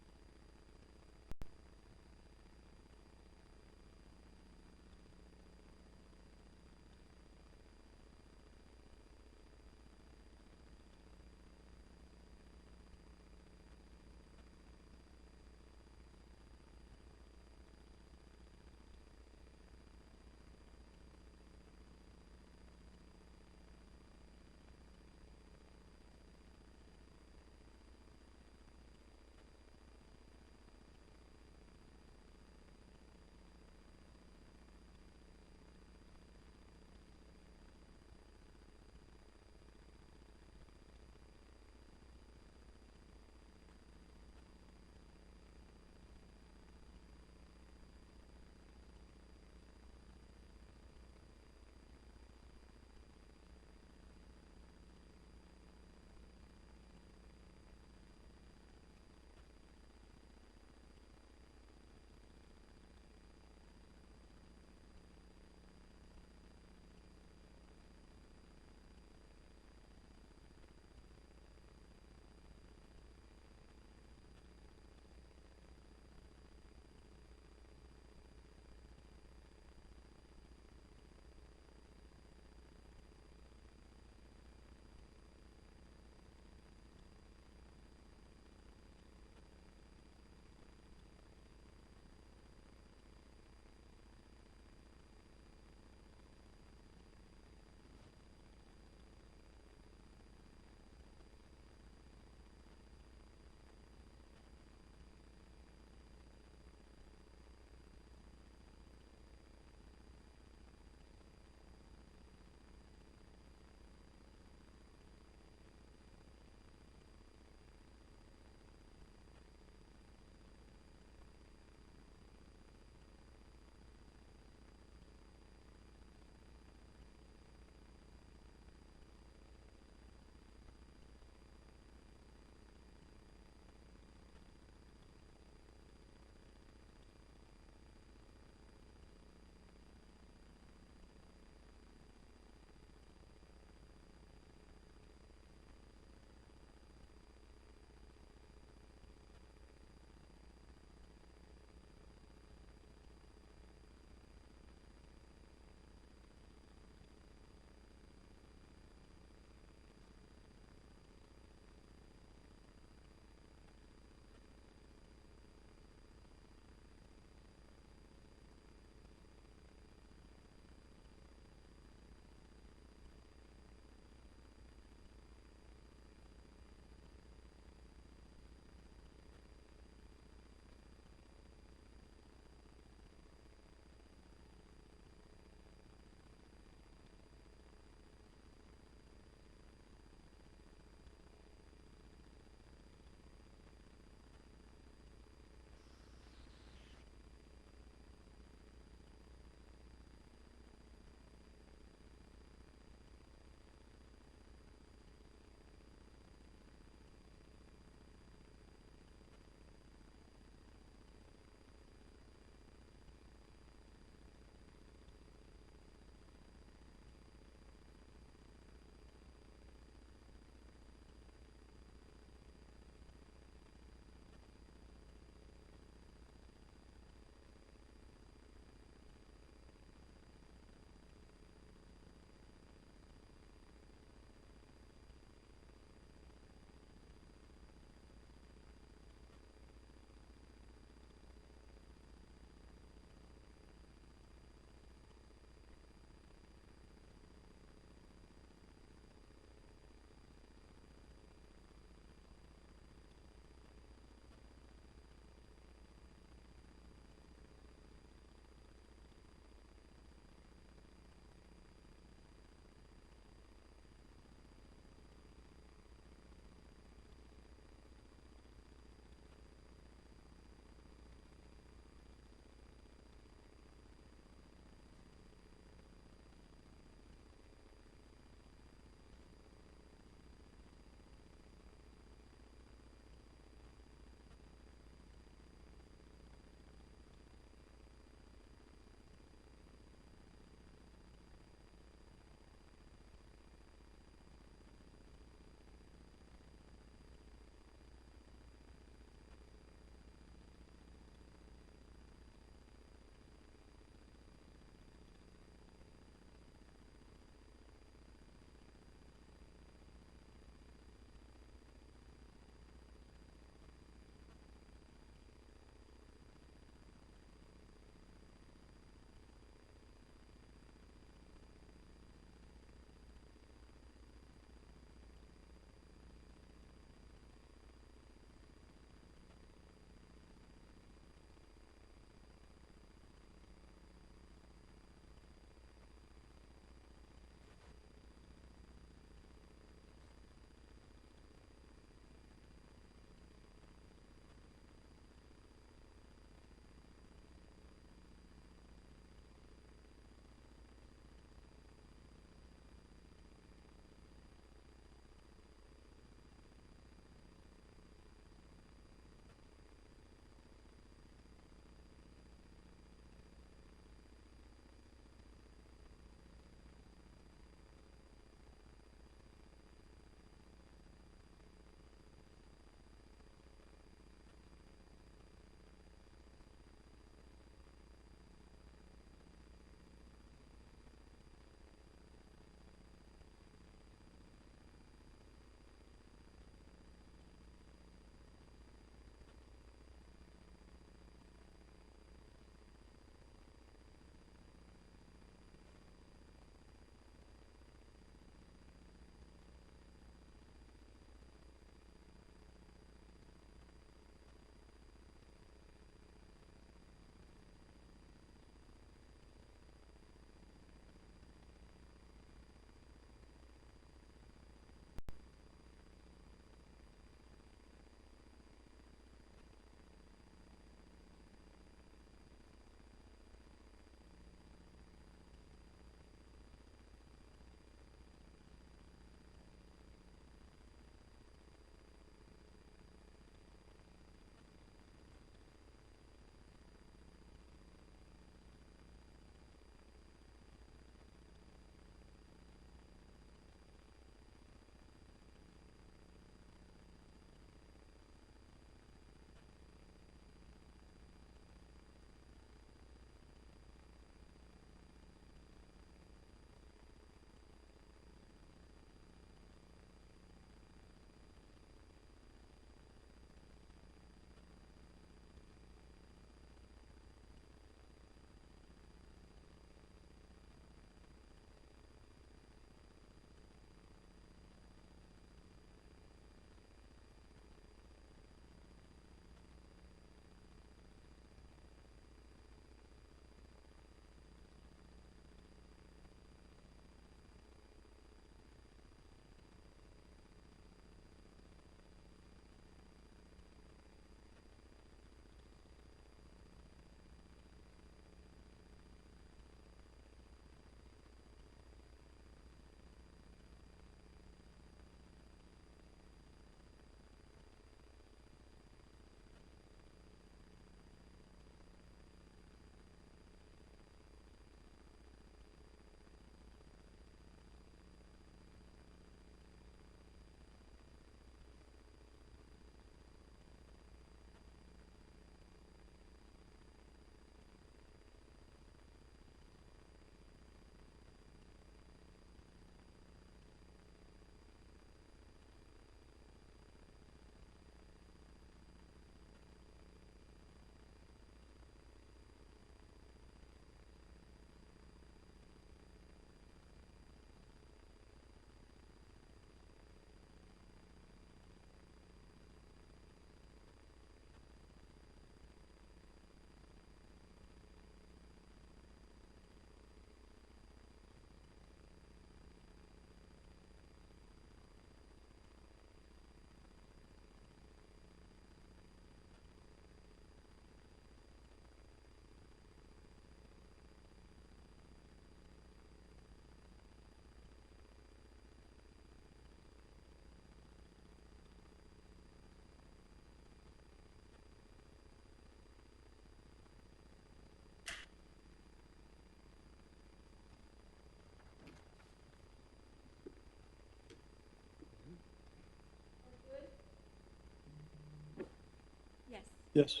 Yes.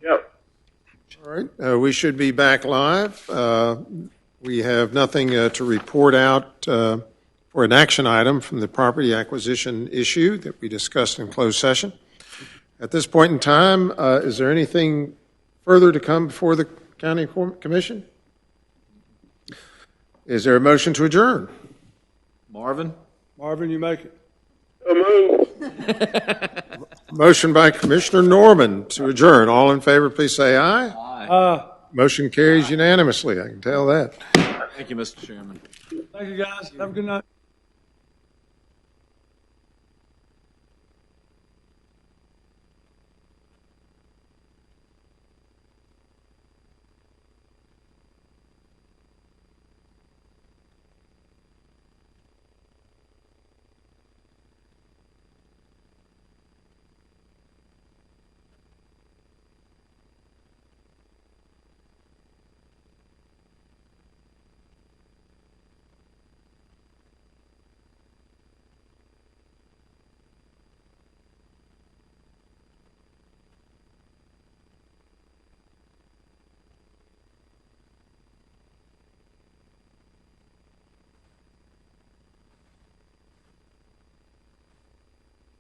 Yep. All right, we should be back live. We have nothing to report out for an action item from the property acquisition issue that we discussed in closed session. At this point in time, is there anything further to come before the County Commission? Is there a motion to adjourn? Marvin? Marvin, you make it. Motion by Commissioner Norman to adjourn. All in favor, please say aye. Motion carries unanimously. I can tell that. Thank you, Mr. Chairman. Thank you, guys. Have a good night.